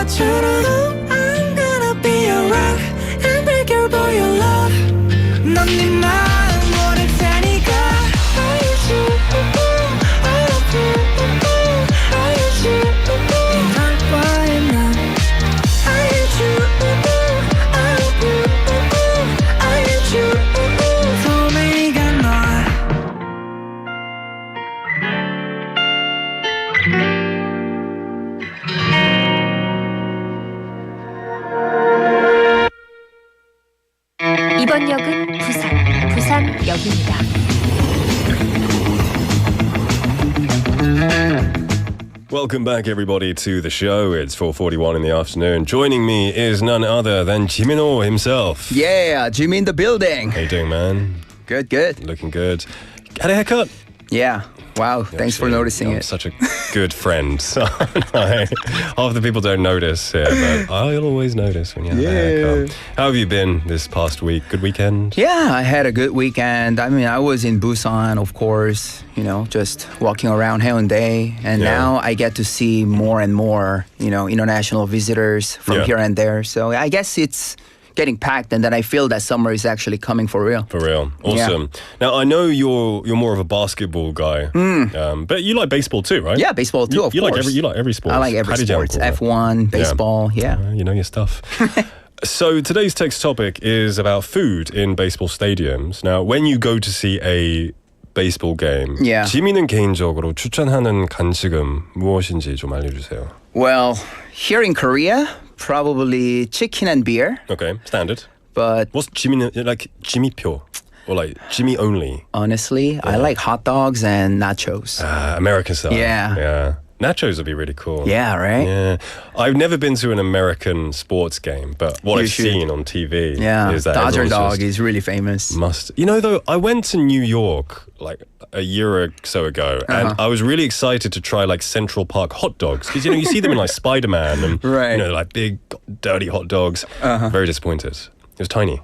것처럼 I'm gonna be your rock and break your boy your love 넌 네 마음 모를 테니까 I use you I love you I use you 널 봐야 난 I use you I love you I use you 소리가 널 이번 역은 부산역입니다. Welcome back, everybody, to the show. It's 4:41 in the afternoon. Joining me is none other than Jimino himself. Yeah, Jimmy in the building. How you doing, man? Good, good. Looking good. Had a haircut? Yeah. Wow, thanks for Actually, noticing I'm it. such a good friend. So, half the people don't notice here, but I'll always notice when you have a haircut. How have you been this past week? Good weekend? Yeah, I had a good weekend. I mean, I was in Busan, of course, just walking around Haeundae. And Yeah. now I get to see more and more, international visitors from Yeah. here and there. So I guess it's getting packed, and then I feel that summer is actually coming for real. For real. Awesome. Now, I know you're more of a basketball guy, but you like baseball too, right? Yeah, baseball too, of you course. You like every sport. I like every sport. F1, baseball, yeah. You know your stuff. So today's text topic is about food in baseball stadiums. Now, when you go to see a baseball game, Yeah. 지민은 개인적으로 추천하는 간식은 무엇인지 좀 알려주세요. Well, here in Korea, probably chicken and beer, Okay, standard. but What's 지민은 like 지미표 or like Jimmy only? honestly, I like hot dogs and nachos. American style. Yeah. Yeah. Nachos would be really cool. Yeah, right? Yeah. I've never been to an American sports game, but what You I've should. seen on TV Yeah, is that Dodger everyone's dog just is really famous. must. You know, though, I went to New York like a year or so ago, and I was really excited to try like Central Park hot dogs because you see them in like Spider-Man and Right. like big dirty hot dogs. Very disappointed. It was tiny.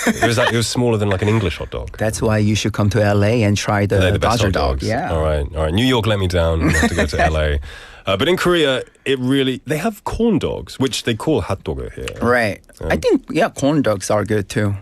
It was smaller than like an English hot dog. That's why you should come to LA and try the, They're the best Dodger hot dog. dogs. Yeah. All right. New York let me down. I have to go to LA. But in Korea, they have corn dogs, which they call hotdog here. Right. I think, corn dogs are good too.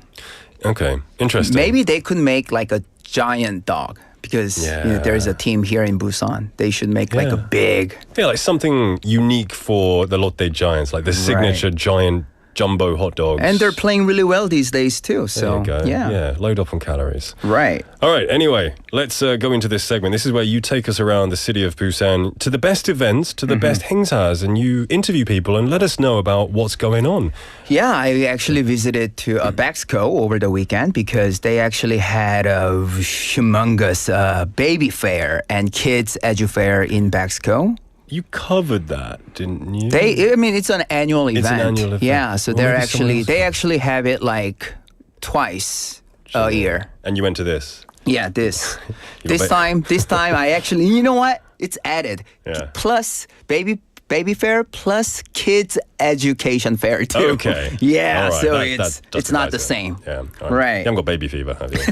Okay, interesting. Maybe they could make like a giant dog because Yeah. there's a team here in Busan. They should make like a big. Yeah, like something unique for the Lotte Giants, like the signature giant jumbo hot dogs. And they're playing really well these days too. There So, you go. yeah. Load up on calories. Right. All right, anyway, let's go into this segment. This is where you take us around the city of Busan to the best events, to the best hengsas, and you interview people and let us know about what's going on. Yeah, I actually visited to Baxco over the weekend because they actually had a humongous baby fair and kids edu fair in Baxco. You covered that, didn't you? It's an annual event. It's an annual event. Yeah, so Well, they're maybe someone else they can. actually have it like twice a year. And you went to this. Yeah, this You're this time I actually, you know what? It's added. Yeah. Plus baby fair plus kids education fair too. Okay. Yeah, All right, so that it's not justifies the it. same. Yeah. all Right. You haven't got baby fever, have you?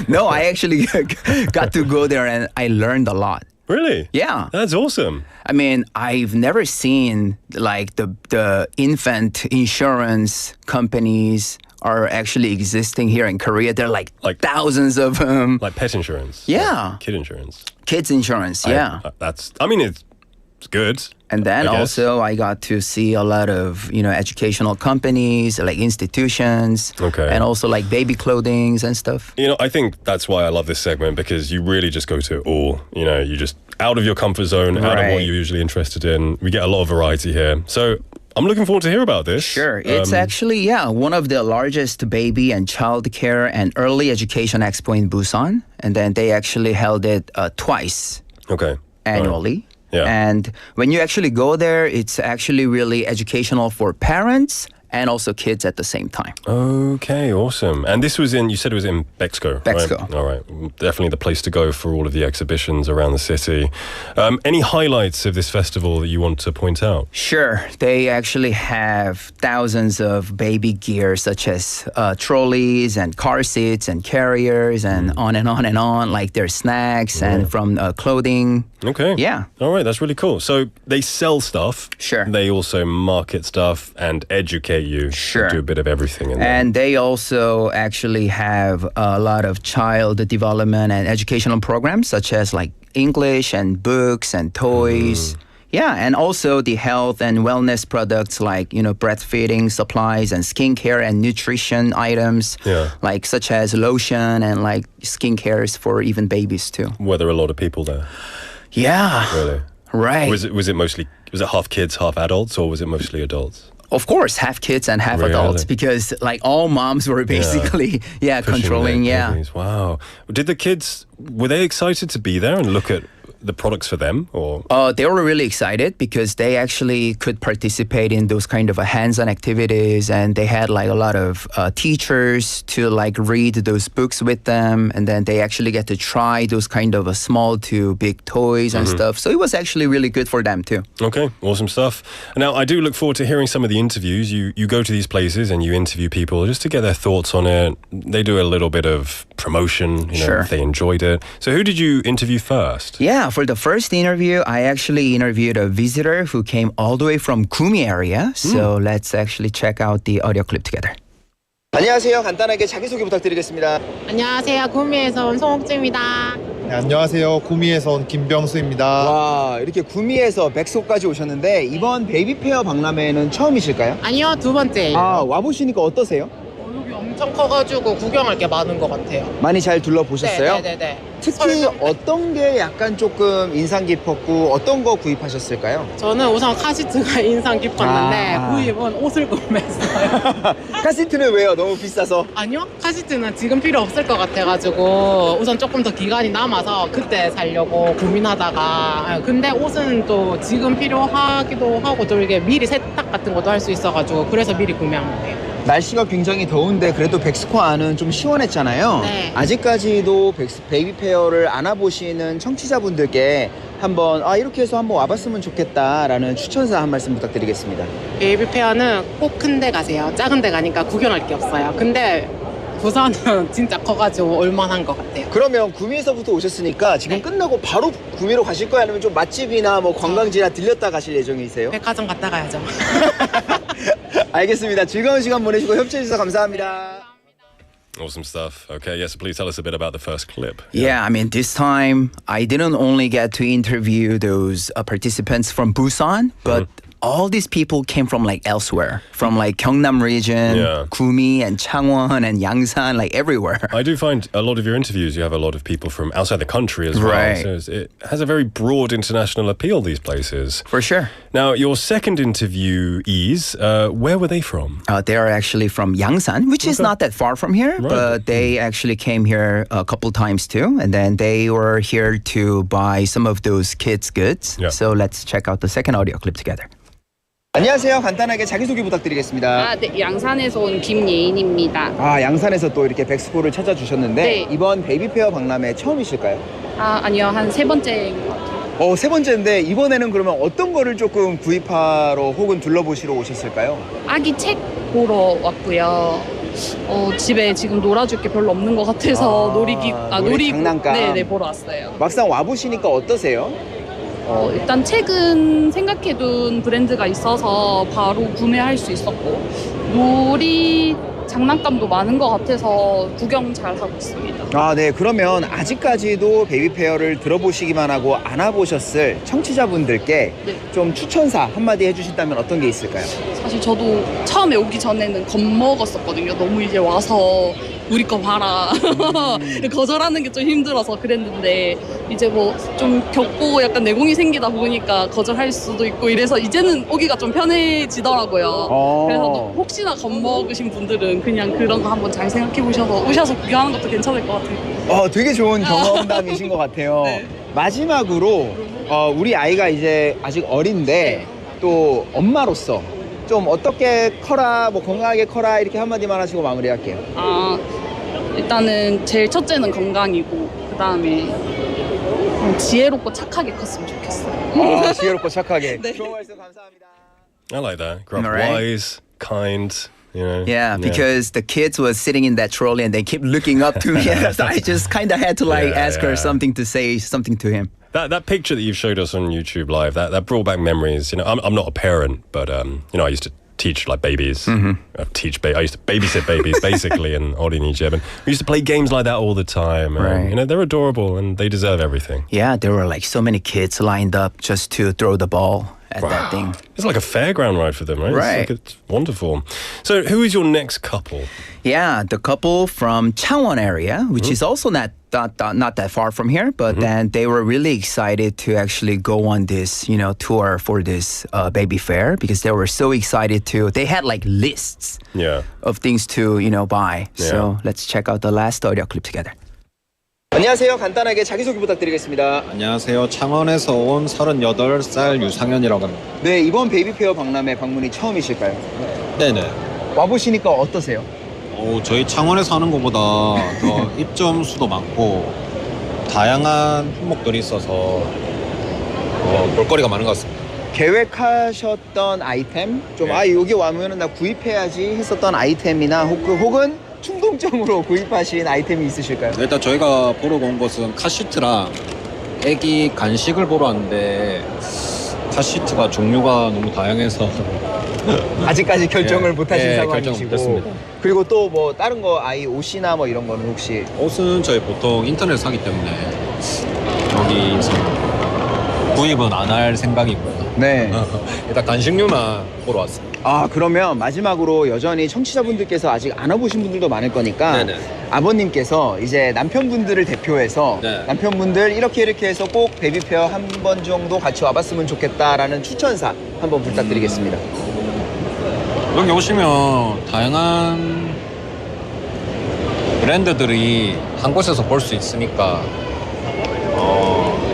No, I actually got to go there and I learned a lot. Really? Yeah. That's awesome. I mean, I've never seen like the infant insurance companies are actually existing here in Korea. There are like thousands of them. Like pet insurance. Yeah. Like kid insurance. Kids insurance, yeah. It's good. And then I guess. also I got to see a lot of, educational companies, like institutions. Okay. And also like baby clothings and stuff. I think that's why I love this segment because you really just go to it all. You just out of your comfort zone, out of what Right. you're usually interested in. We get a lot of variety here. So I'm looking forward to hear about this. Sure. It's actually, one of the largest baby and child care and early education expo in Busan. And then they actually held it twice Okay. annually. Yeah. And when you actually go there, it's actually really educational for parents and also kids at the same time. Okay, awesome. And this was you said it was in Bexco, Bexco. Right? All right. Definitely the place to go for all of the exhibitions around the city. Any highlights of this festival that you want to point out? Sure. They actually have thousands of baby gear such as trolleys and car seats and carriers and on and on and on, like their snacks and from clothing. Okay. Yeah. All right, that's really cool. So they sell stuff. Sure. They also market stuff and educate you. Sure. Do a bit of everything in there. And they also actually have a lot of child development and educational programs such as like English and books and toys. Yeah, and also the health and wellness products like, breastfeeding supplies and skincare and nutrition items, like such as lotion and like skincares for even babies too. Were there a lot of people there? Yeah. Really? Right. Was it half kids, half adults, or was it mostly adults? Of course, half kids and half adults because like all moms were basically controlling. Babies. Wow. Were they excited to be there and look at the products for them, or? They were really excited because they actually could participate in those kind of hands-on activities, and they had like a lot of teachers to like read those books with them, and then they actually get to try those kind of small to big toys and stuff. So it was actually really good for them too. Okay, awesome stuff. Now I do look forward to hearing some of the interviews. You go to these places and you interview people just to get their thoughts on it. They do a little bit of promotion, if they enjoyed it. So who did you interview first? Yeah, for the first interview, I actually interviewed a visitor who came all the way from Gumi area. So let's actually check out the audio clip together. 안녕하세요. 간단하게 자기소개 부탁드리겠습니다. 안녕하세요. 구미에서 온 송옥주입니다. 네, 안녕하세요. 구미에서 온 김병수입니다. 와, 이렇게 구미에서 백소까지 오셨는데 이번 베이비페어 박람회는 처음이실까요? 아니요, 두 번째예요. 아, 와보시니까 어떠세요? 여기 엄청 커가지고 구경할 게 많은 것 같아요. 많이 잘 둘러보셨어요? 네네네. 특히 어떤 게 약간 조금 인상 깊었고 어떤 거 구입하셨을까요? 저는 우선 카시트가 인상 깊었는데 구입은 옷을 구매했어요. 카시트는 왜요? 너무 비싸서? 아니요, 카시트는 지금 필요 없을 것 같아가지고 우선 조금 더 기간이 남아서 그때 사려고 고민하다가 근데 옷은 또 지금 필요하기도 하고 또 이게 미리 세탁 같은 것도 할 수 있어가지고 그래서 미리 구매한 거예요. 날씨가 굉장히 더운데 그래도 백스코 안은 좀 시원했잖아요. 네. 아직까지도 베이비페어를 안 와보시는 청취자분들께 한번 이렇게 해서 한번 와봤으면 좋겠다라는 추천사 한 말씀 부탁드리겠습니다. 베이비페어는 꼭 큰 데 가세요. 작은 데 가니까 구경할 게 없어요. 근데 부산은 진짜 커가지고 올만한 것 같아요. 그러면 구미에서부터 오셨으니까 지금 끝나고 바로 구미로 가실 거예요? 아니면 좀 맛집이나 뭐 관광지나 들렸다 가실 예정이세요? 백화점 갔다 가야죠. 알겠습니다. 즐거운 시간 보내시고 협조해 주셔서 감사합니다. Awesome stuff. Okay, yes, please tell us a bit about the first clip. Yeah, I mean, this time I didn't only get to interview those participants from Busan, but all these people came from like elsewhere, from like Gyeongnam region, Gumi and Changwon and Yangsan, like everywhere. I do find a lot of your interviews, you have a lot of people from outside the country as well. Right. So it has a very broad international appeal, these places. For sure. Now, your second interviewees, where were they from? They are actually from Yangsan, which is not that far from here, but they actually came here a couple times too. And then they were here to buy some of those kids' goods. So let's check out the second audio clip together. 안녕하세요. 간단하게 자기소개 부탁드리겠습니다. 네, 양산에서 온 김예인입니다. 양산에서 또 이렇게 백스코를 찾아주셨는데 네. 이번 베이비페어 박람회 처음이실까요? 아니요, 한 세 번째인 것 같아요. 세 번째인데 이번에는 그러면 어떤 거를 조금 구입하러 혹은 둘러보시러 오셨을까요? 아기 책 보러 왔고요. 집에 지금 놀아줄 게 별로 없는 것 같아서 놀이 장난감. 네, 보러 왔어요. 막상 와보시니까 어떠세요? 일단 책은 생각해둔 브랜드가 있어서 바로 구매할 수 있었고 놀이 장난감도 많은 것 같아서 구경 잘 하고 있습니다. 네. 그러면 아직까지도 베이비페어를 들어보시기만 하고 안 와보셨을 청취자분들께 좀 추천사 한마디 해주신다면 어떤 게 있을까요? 사실 저도 처음에 오기 전에는 겁먹었었거든요. 너무 이제 와서 우리 거 봐라. 거절하는 게 좀 힘들어서 그랬는데 이제 뭐 좀 겪고 약간 내공이 생기다 보니까 거절할 수도 있고 이래서 이제는 오기가 좀 편해지더라고요. 그래서 혹시나 겁먹으신 분들은 그냥 그런 거 한번 잘 생각해 보셔서 오셔서 구경하는 것도 괜찮을 것 같아요. 되게 좋은 경험담이신 것 같아요. 네. 마지막으로 우리 아이가 이제 아직 어린데 또 엄마로서 좀 어떻게 커라, 뭐 건강하게 커라 이렇게 한마디만 하시고 마무리할게요. 일단은 제일 첫째는 건강이고 그 다음에 지혜롭고 착하게 컸으면 좋겠어요. 지혜롭고 착하게. 네. 좋은 말씀 감사합니다. I like that. Grow up Right. wise, kind. You know. Yeah, because the kids was sitting in that trolley and they kept looking up to me. So I just kind of had to ask her something to say something to him. That picture that you've showed us on YouTube Live, that brought back memories. You know, I'm not a parent, but you know, I used to teach like babies. I used to babysit babies basically in 어린이집, and we used to play games like that all the time. And, Right. you know, they're adorable and they deserve everything. Yeah, there were like so many kids lined up just to throw the ball at that thing. It's like a fairground ride for them, right? Right. It's wonderful. So, who is your next couple? Yeah, the couple from Changwon area, which is also not that far from here, but then they were really excited to actually go on this, tour for this baby fair because they were so excited to. They had like lists of things to, buy. So let's check out the last audio clip together. 안녕하세요. 간단하게 자기소개 부탁드리겠습니다. 안녕하세요. 창원에서 온 38살 유상현이라고 합니다. 네, 이번 베이비페어 박람회 방문이 처음이실까요? 네네. 와보시니까 어떠세요? 저희 창원에서 하는 것보다 더 입점 수도 많고 다양한 품목들이 있어서 볼거리가 많은 것 같습니다. 계획하셨던 아이템? 좀 여기 와면은 나 구입해야지 했었던 아이템이나 혹은 충동적으로 구입하신 아이템이 있으실까요? 일단 저희가 보러 온 곳은 카시트랑 애기 간식을 보러 왔는데 카시트가 종류가 너무 다양해서 아직까지 결정을 못하신 상황이시고 결정 못했습니다. 그리고 또 뭐 다른 거 아이 옷이나 뭐 이런 거는 혹시? 옷은 저희 보통 인터넷 사기 때문에 여기서 구입은 안 할 생각이고요. 네. 일단 간식류만 보러 왔습니다. 그러면 마지막으로 여전히 청취자분들께서 아직 안 와보신 분들도 많을 거니까 네네. 아버님께서 이제 남편분들을 대표해서 남편분들 이렇게 해서 꼭 베이비페어 한 번 정도 같이 와봤으면 좋겠다라는 추천사 한번 부탁드리겠습니다. 여기 오시면 다양한 브랜드들이 한 곳에서 볼 수 있으니까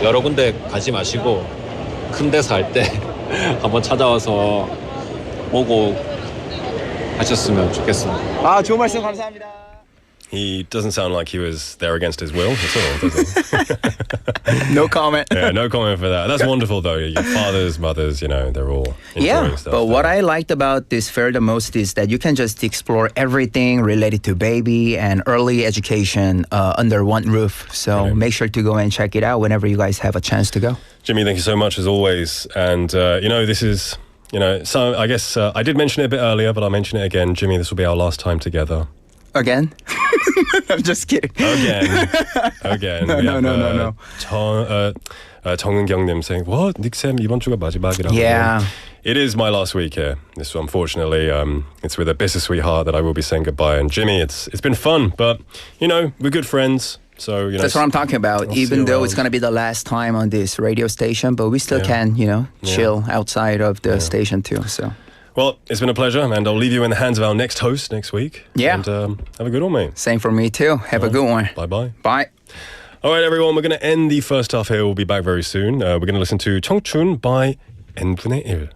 여러 군데 가지 마시고 큰 데서 할 때 한번 찾아와서 보고 하셨으면 좋겠습니다. 좋은 말씀 감사합니다. He doesn't sound like he was there against his will at all, does he? No comment. Yeah, no comment for that. That's wonderful, though. Your fathers, mothers, they're all enjoying stuff. But what I liked about this fair the most is that you can just explore everything related to baby and early education under one roof. So make sure to go and check it out whenever you guys have a chance to go. Jimmy, thank you so much as always. And, this is, so I guess I did mention it a bit earlier, but I'll mention it again. Jimmy, this will be our last time together. Again? I'm just kidding. Again. No. 정은경님 saying, what? 닉쌤 이번 주가 마지막이라고. Yeah. It is my last week here. This, unfortunately, it's with a bittersweet heart that I will be saying goodbye. And Jimmy, it's been fun, but, we're good friends. So, that's what I'm talking about. Even though it's going to be the last time on this radio station, but we still can, chill outside of the station too. So. Well, it's been a pleasure, and I'll leave you in the hands of our next host next week. Yeah. And have a good one, mate. Same for me too. Have a good one. Bye-bye. Bye. All right, everyone, we're going to end the first half here. We'll be back very soon. We're going to listen to 청춘 by n분의 1.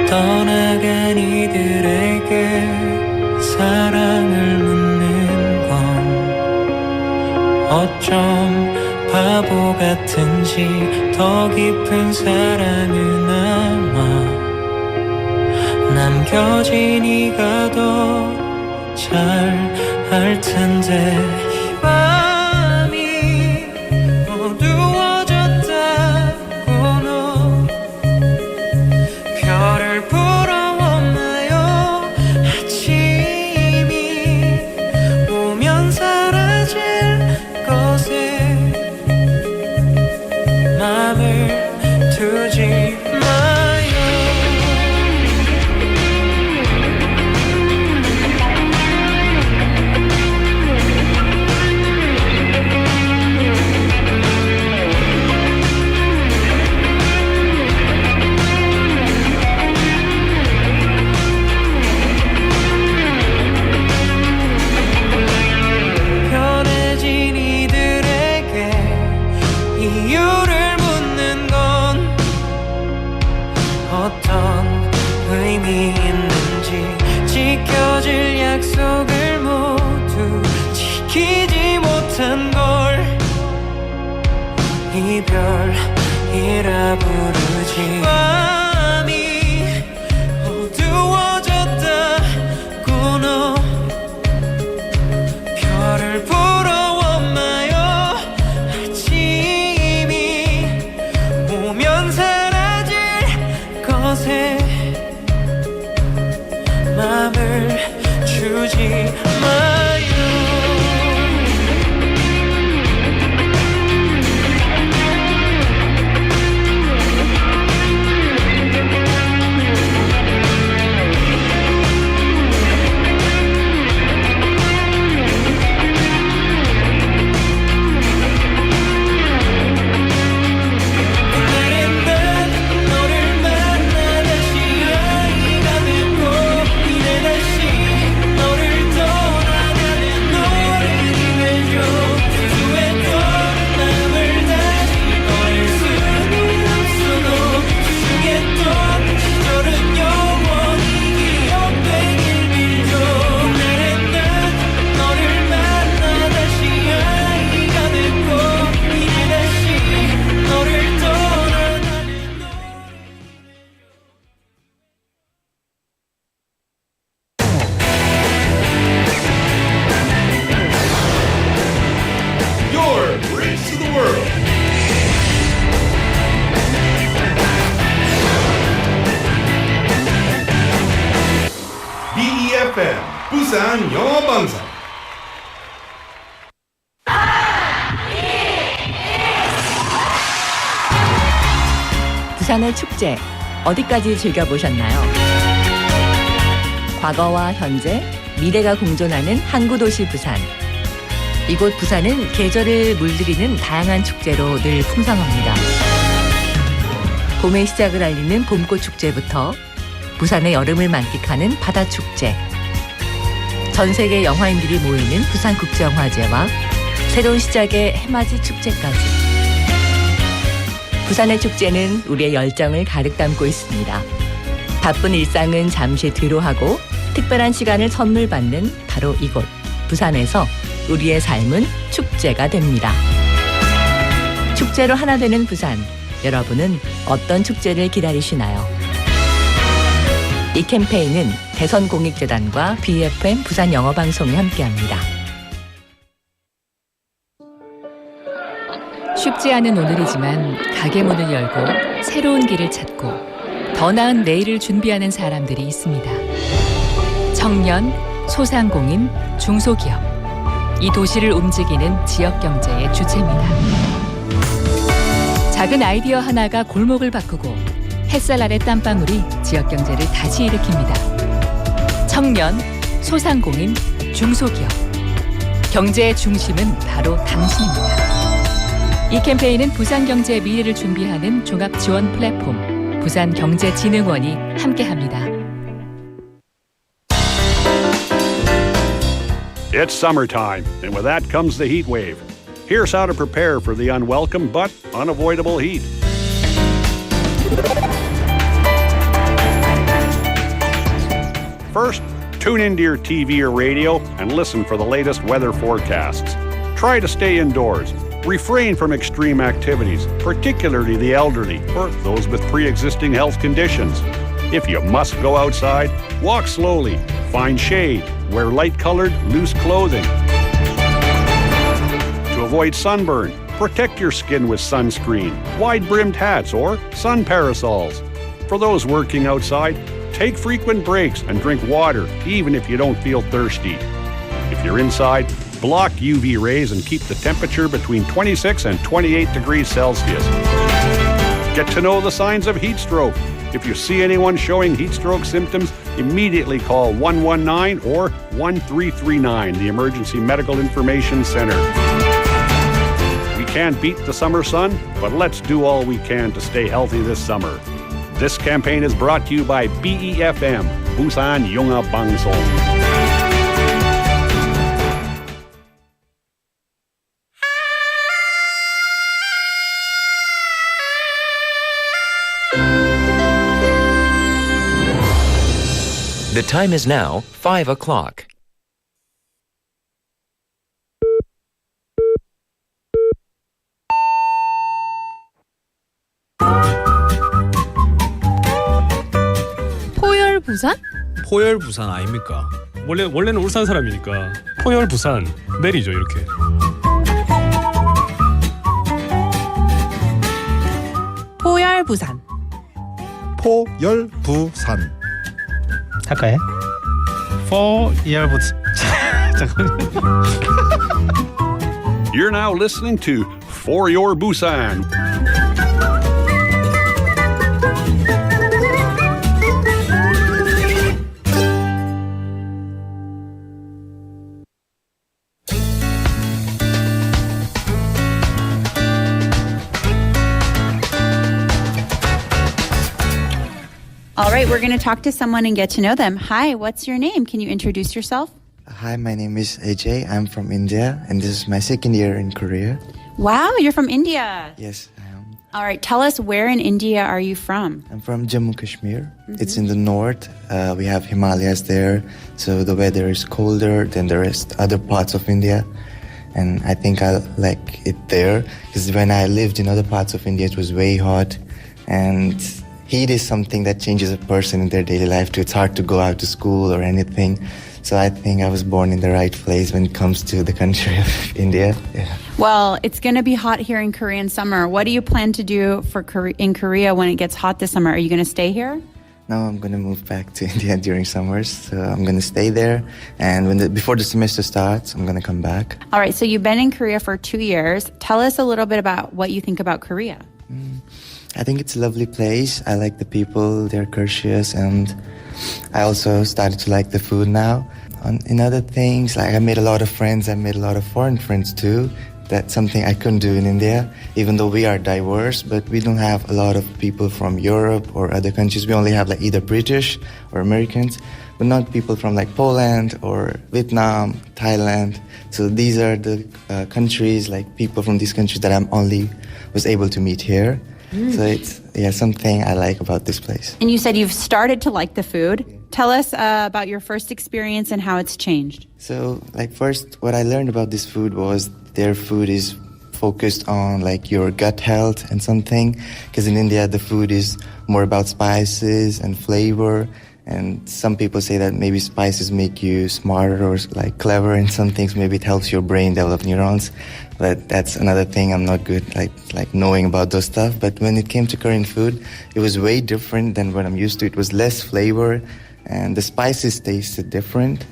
떠나간 이들에게 사랑을 묻는 건 어쩜 바보 같은지 더 깊은 사랑은 아마 남겨진 이가 더 잘 알 텐데 이 밤이 어두워졌다고 너 별을 부러웠나요 아침이 오면 사라질 것에 맘을 두지 마요 부르지 밤이 어두워졌다고 너 별을 보러 왔나요 아침이 오면 사라질 것에 맘을 주지 마요 B.I.G 부산 영어방송. 부산의 축제 어디까지 즐겨보셨나요? 과거와 현재, 미래가 공존하는 항구도시 부산. 이곳 부산은 계절을 물들이는 다양한 축제로 늘 풍성합니다. 봄의 시작을 알리는 봄꽃 축제부터 부산의 여름을 만끽하는 바다축제, 전 세계 영화인들이 모이는 부산국제영화제와 새로운 시작의 해맞이 축제까지. 부산의 축제는 우리의 열정을 가득 담고 있습니다. 바쁜 일상은 잠시 뒤로하고 특별한 시간을 선물 받는 바로 이곳 부산에서 우리의 삶은 축제가 됩니다. 축제로 하나 되는 부산, 여러분은 어떤 축제를 기다리시나요? 이 캠페인은 대선공익재단과 BFM 부산영어방송이 함께합니다. 쉽지 않은 오늘이지만 가게 문을 열고 새로운 길을 찾고 더 나은 내일을 준비하는 사람들이 있습니다. 청년, 소상공인, 중소기업. 이 도시를 움직이는 지역경제의 주체입니다. 작은 아이디어 하나가 골목을 바꾸고 햇살 아래 땀방울이 지역경제를 다시 일으킵니다. 청년, 소상공인, 중소기업. 경제의 중심은 바로 당신입니다. 이 캠페인은 부산경제의 미래를 준비하는 종합지원 플랫폼 부산경제진흥원이 함께합니다. It's summertime, and with that comes the heat wave. Here's how to prepare for the unwelcome but unavoidable heat. First, tune into your TV or radio and listen for the latest weather forecasts. Try to stay indoors. Refrain from extreme activities, particularly the elderly or those with pre-existing health conditions. If you must go outside, walk slowly, find shade, wear light-colored, loose clothing. To avoid sunburn, protect your skin with sunscreen, wide-brimmed hats, or sun parasols. For those working outside, take frequent breaks and drink water, even if you don't feel thirsty. If you're inside, block UV rays and keep the temperature between 26 and 28 degrees Celsius. Get to know the signs of heat stroke. If you see anyone showing heat stroke symptoms, immediately call 119 or 1339, the Emergency Medical Information Center. We can't beat the summer sun, but let's do all we can to stay healthy this summer. This campaign is brought to you by BEFM, 부산영어방송. The time is now 5 o'clock. 부산? 포열 부산 아닙니까? 원래는 울산 사람이니까 포열 부산 내리죠 이렇게. 포열 부산. 포열 부산. 할까요? 포열 부산. 잠깐만요. You're now listening to For Your Busan. All right, we're going to talk to someone and get to know them. Hi, what's your name? Can you introduce yourself? Hi, my name is AJ. I'm from India, and this is my second year in Korea. Wow, you're from India. Yes, I am. All right, tell us, where in India are you from? I'm from Jammu Kashmir. It's in the north. We have Himalayas there, so the weather is colder than the rest other parts of India. And I think I like it there, because when I lived in other parts of India, it was way hot. And heat is something that changes a person in their daily life too. It's hard to go out to school or anything. So I think I was born in the right place when it comes to the country of India. Yeah. Well, it's going to be hot here in Korean summer. What do you plan to do in Korea when it gets hot this summer? Are you going to stay here? No, I'm going to move back to India during summers. So I'm going to stay there. And before the semester starts, I'm going to come back. All right, so you've been in Korea for 2 years. Tell us a little bit about what you think about Korea. I think it's a lovely place. I like the people, they're courteous, and I also started to like the food now. In other things, like I made a lot of friends, I made a lot of foreign friends too. That's something I couldn't do in India, even though we are diverse, but we don't have a lot of people from Europe or other countries. We only have like either British or Americans, but not people from like Poland or Vietnam, Thailand. So these are the countries, like people from these countries that I'm only was able to meet here. So it's something I like about this place. And you said you've started to like the food. Tell us about your first experience and how it's changed. So like first, what I learned about this food was their food is focused on like your gut health and something. Because in India, the food is more about spices and flavor. And some people say that maybe spices make you smarter or like clever in some things. Maybe it helps your brain develop neurons. But that's another thing I'm not good like knowing about those stuff. But when it came to Korean food, it was way different than what I'm used to. It was less flavor and the spices tasted different.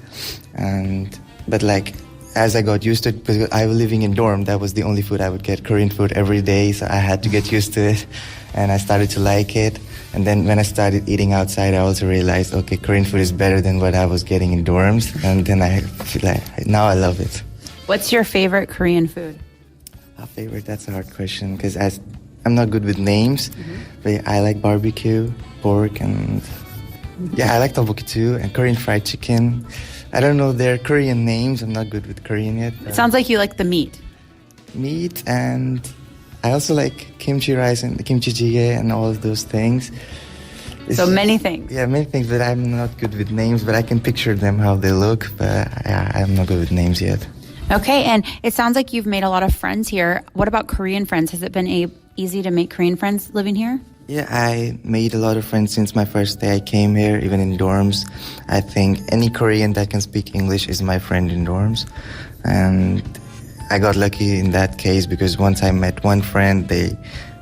But like as I got used to it, because I was living in dorm, that was the only food I would get, Korean food every day. So I had to get used to it and I started to like it. And then when I started eating outside, I also realized, okay, Korean food is better than what I was getting in dorms. And then I feel like now I love it. What's your favorite Korean food? Favorite, that's a hard question because I'm not good with names, but I like barbecue, pork, and I like tteokbokki too, and Korean fried chicken. I don't know their Korean names. I'm not good with Korean yet. It sounds like you like the meat. Meat, and I also like kimchi rice and kimchi jjigae and all of those things. So many things. Yeah, many things, but I'm not good with names, but I can picture them, how they look, but I'm not good with names yet. Okay, and it sounds like you've made a lot of friends here. What about Korean friends? Has it been easy to make Korean friends living here? Yeah, I made a lot of friends since my first day I came here, even in dorms. I think any Korean that can speak English is my friend in dorms. And I got lucky in that case because once I met one friend, they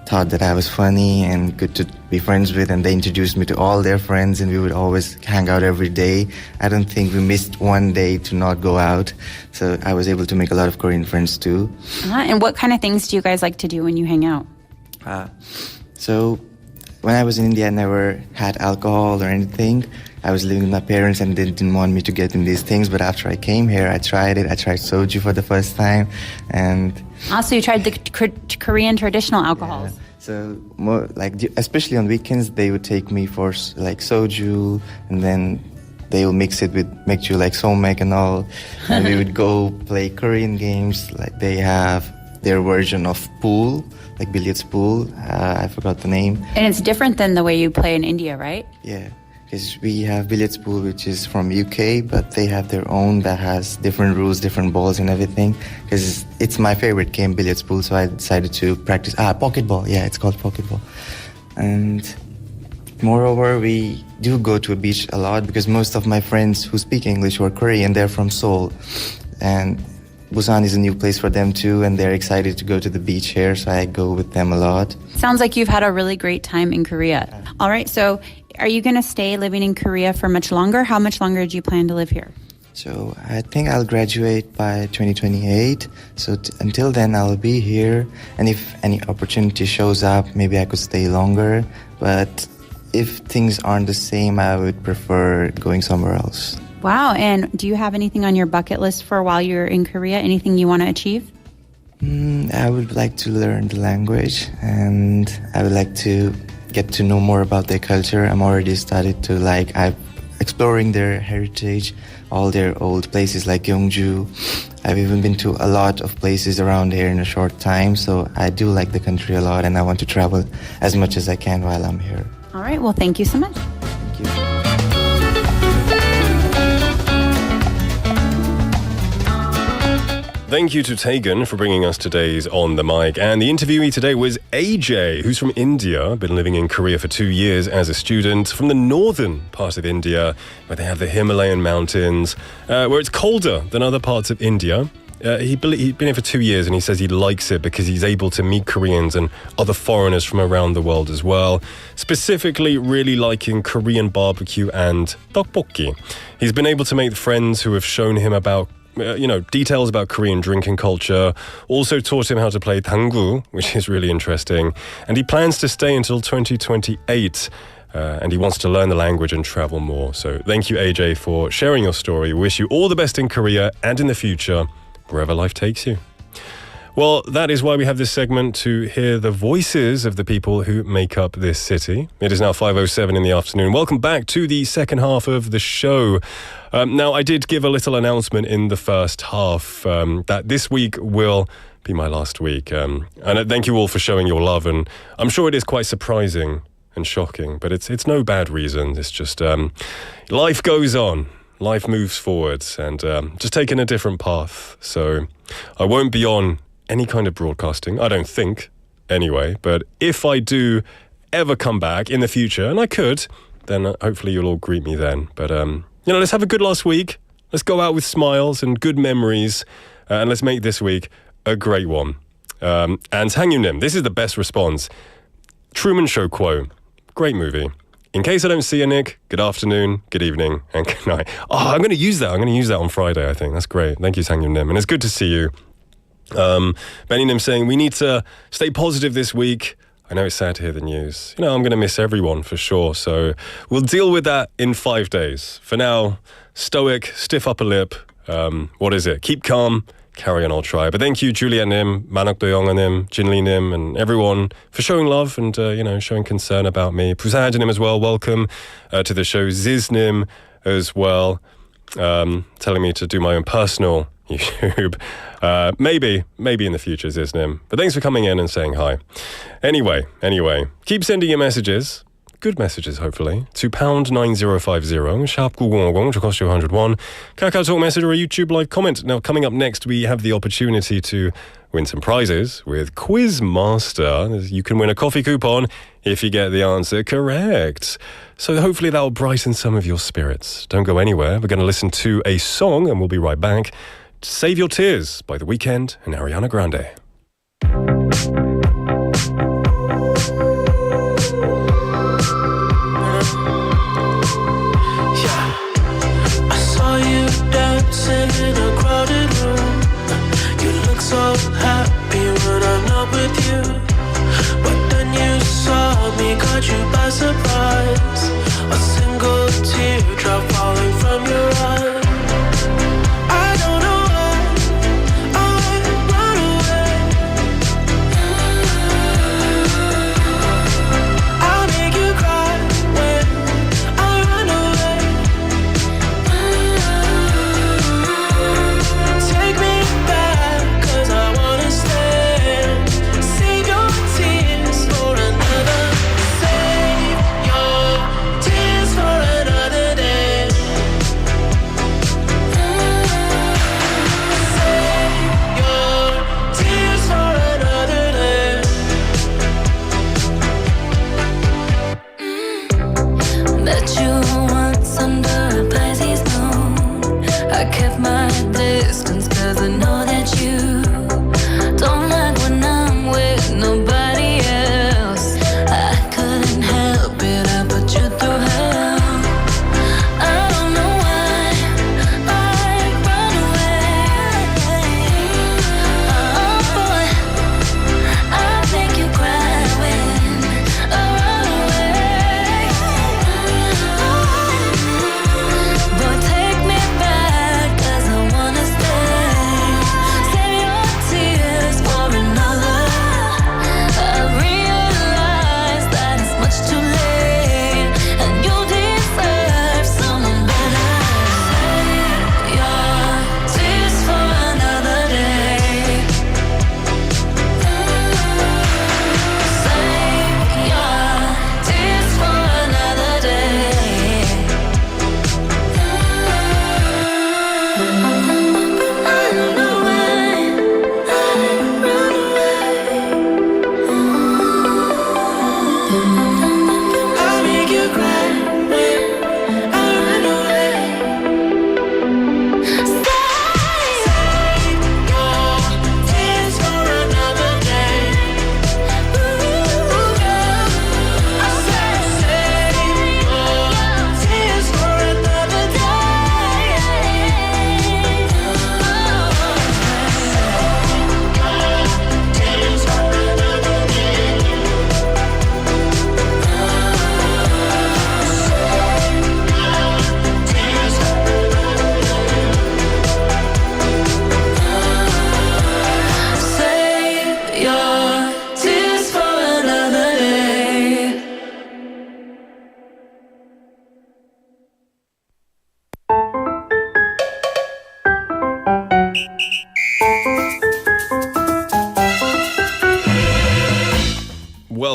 thought that I was funny and good to be friends with, and they introduced me to all their friends, and we would always hang out every day. I don't think we missed one day to not go out. So I was able to make a lot of Korean friends too. And what kind of things do you guys like to do when you hang out? So when I was in India, I never had alcohol or anything. I was living with my parents and they didn't want me to get in these things. But after I came here, I tried it. I tried soju for the first time. And so you tried the Korean traditional alcohols. Yeah. So more like, especially on weekends, they would take me for like soju, and then they will mix it with makju like somek and all. And we would go play Korean games. Like they have their version of pool, like billiards pool. I forgot the name. And it's different than the way you play in India, right? Yeah. Because we have billiards pool, which is from UK, but they have their own that has different rules, different balls and everything. Because it's my favorite game, billiards pool, so I decided to practice. Pocket ball. Yeah, it's called pocket ball. And Moreover, we do go to a beach a lot because most of my friends who speak English or Korean, they're from Seoul. And Busan is a new place for them too, and they're excited to go to the beach here, so I go with them a lot. Sounds like you've had a really great time in Korea. All right, so are you going to stay living in Korea for much longer? How much longer do you plan to live here? So I think I'll graduate by 2028. So until then, I'll be here. And if any opportunity shows up, maybe I could stay longer. But if things aren't the same, I would prefer going somewhere else. Wow, and do you have anything on your bucket list for while you're in Korea? Anything you want to achieve? I would like to learn the language, and I would like to get to know more about their culture. I'm already started to I'm exploring their heritage, all their old places like Gyeongju. I've even been to a lot of places around here in a short time, so I do like the country a lot, and I want to travel as much as I can while I'm here. All right, well, thank you so much. Thank you. Thank you to Tegan for bringing us today's On the Mic. And the interviewee today was AJ, who's from India, been living in Korea for 2 years as a student from the northern part of India, where they have the Himalayan mountains, where it's colder than other parts of India. He'd been here for 2 years, and he says he likes it because he's able to meet Koreans and other foreigners from around the world as well. Specifically, really liking Korean barbecue and tteokbokki. He's been able to make friends who have shown him about details about Korean drinking culture, also taught him how to play 당구, which is really interesting. And he plans to stay until 2028, and he wants to learn the language and travel more. So thank you, AJ, for sharing your story. We wish you all the best in Korea and in the future, wherever life takes you. Well, that is why we have this segment, to hear the voices of the people who make up this city. It is now 5:07 in the afternoon. Welcome back to the second half of the show. Now, I did give a little announcement in the first half that this week will be my last week. And thank you all for showing your love. And I'm sure it is quite surprising and shocking, but it's no bad reason. It's just life goes on. Life moves forwards, and just taking a different path. So I won't be on any kind of broadcasting, I don't think, anyway. But if I do ever come back in the future, and I could, then hopefully you'll all greet me then. But, let's have a good last week. Let's go out with smiles and good memories, and let's make this week a great one. And Sang-Yun-nim, this is the best response. Truman Show quote. Great movie. In case I don't see you, Nick, good afternoon, good evening, and good night. Oh, I'm going to use that. I'm going to use that on Friday, I think. That's great. Thank you, Sang-Yun-nim. And it's good to see you. Benny Nim saying, we need to stay positive this week. I know it's sad to hear the news. I'm going to miss everyone for sure. So we'll deal with that in 5 days. For now, stoic, stiff upper lip. What is it? Keep calm. Carry on, I'll try. But thank you, Juliet Nim, Manok Doyong Nim, Jinli Nim, and everyone for showing love and, showing concern about me. Busan Nim as well. Welcome to the show. Ziz Nim as well. Telling me to do my own personal YouTube. Maybe in the future, Ziznim. But thanks for coming in and saying hi. Anyway, keep sending your messages, good messages hopefully, to #9050, sharp 9050 to cost you 101. Kakao Talk message or a YouTube live comment. Now, coming up next, we have the opportunity to win some prizes with Quizmaster. You can win a coffee coupon if you get the answer correct. So hopefully that will brighten some of your spirits. Don't go anywhere. We're going to listen to a song and we'll be right back. Save Your Tears by The Weeknd and Ariana Grande. I saw you dancing in a crowded room. You look so happy when I'm not with you. But then you saw me, caught you by surprise. A single teardrop falling from your eye. Say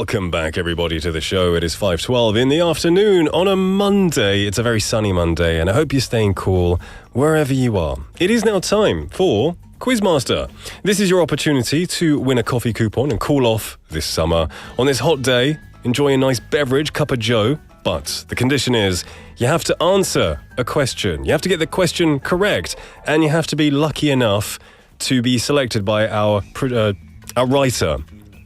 Welcome back, everybody, to the show. It is 5:12 in the afternoon on a Monday. It's a very sunny Monday, and I hope you're staying cool wherever you are. It is now time for Quizmaster. This is your opportunity to win a coffee coupon and cool off this summer. On this hot day, enjoy a nice beverage, cup of joe. But the condition is you have to answer a question. You have to get the question correct, and you have to be lucky enough to be selected by our writer.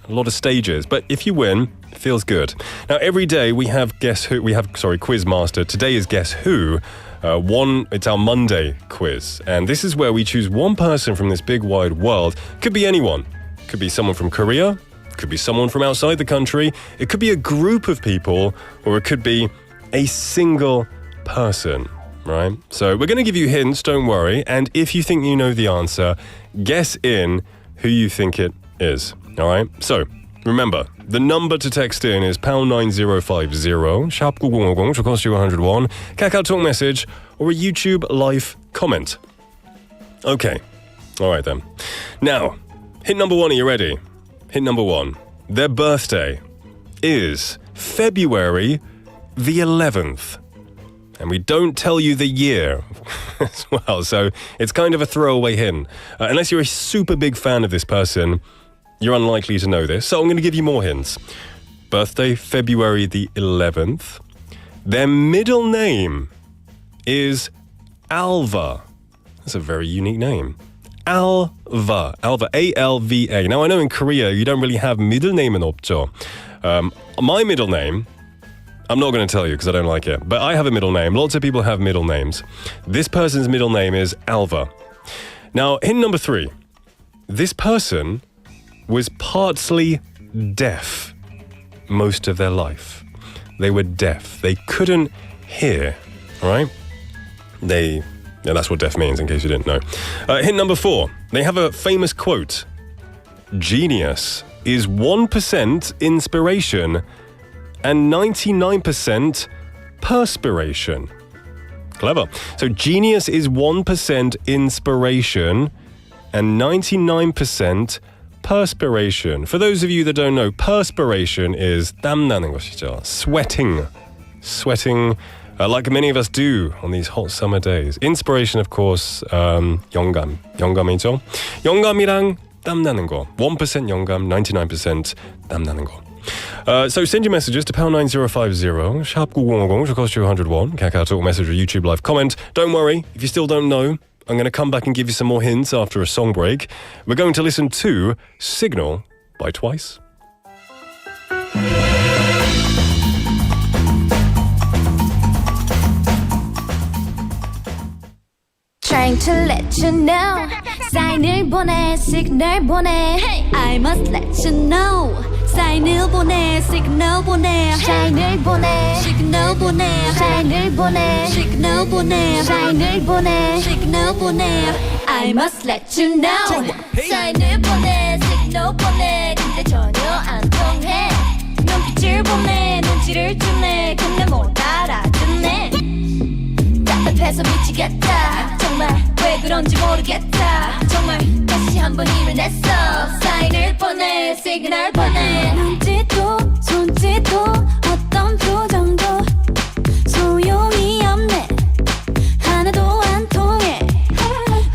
A lot of stages, but if you win, it feels good. Now, every day we have Quizmaster. Today is Guess Who. It's our Monday quiz, and this is where we choose one person from this big wide world. Could be anyone. Could be someone from Korea. Could be someone from outside the country. It could be a group of people, or it could be a single person, right? So we're going to give you hints, don't worry. And if you think you know the answer, guess in who you think it is, all right? So remember, the number to text in is #9050, sharp 9050, to cost you 101, KakaoTalk message, or a YouTube live comment. Okay, all right then. Now, hint number one, are you ready? Hint number one, their birthday is February the 11th. And we don't tell you the year as well, so it's kind of a throwaway hint. Unless you're a super big fan of this person, you're unlikely to know this, so I'm going to give you more hints. Birthday, February the 11th. Their middle name is Alva. That's a very unique name. Alva, A-L-V-A. Now, I know in Korea you don't really have middle name in 없죠. My middle name, I'm not going to tell you because I don't like it, but I have a middle name. Lots of people have middle names. This person's middle name is Alva. Now, hint number three. This person was partly deaf most of their life. They were deaf. They couldn't hear, all right? Yeah, that's what deaf means, in case you didn't know. Hint number four. They have a famous quote. Genius is 1% inspiration and 99% perspiration. Clever. So genius is 1% inspiration and 99% perspiration. For those of you that don't know, perspiration is 땀 나는 것이죠. Sweating. Like many of us do on these hot summer days. Inspiration, of course, 영감이죠. 영감이랑 땀 나는 거. 1% 영감, 99% 땀 나는 거. So send your messages to #9050, sharp 9050, which will cost you 101. KakaoTalk message or YouTube live comment. Don't worry, if you still don't know, I'm going to come back and give you some more hints after a song break. We're going to listen to Signal by Twice. Trying to let you know 사인을 보내 시그널 보내 I must let you know 사인을 보내 시그널 보내 사인을 보내 시그널 보내 사인을 보내 시그널 보내 사인을 보내 시그널 보내 I must let you know 사인을 보내 시그널 보내 근데 전혀 안 통해 눈빛을 보내 눈치를 주네 근데 못 알아듣네 답답해서 미치겠다 정말 왜 그런지 모르겠다 정말 다시 한번 힘을 냈어 사인을 보내 시그널 보내 눈짓도 손짓도 어떤 표정도 소용이 없네 하나도 안 통해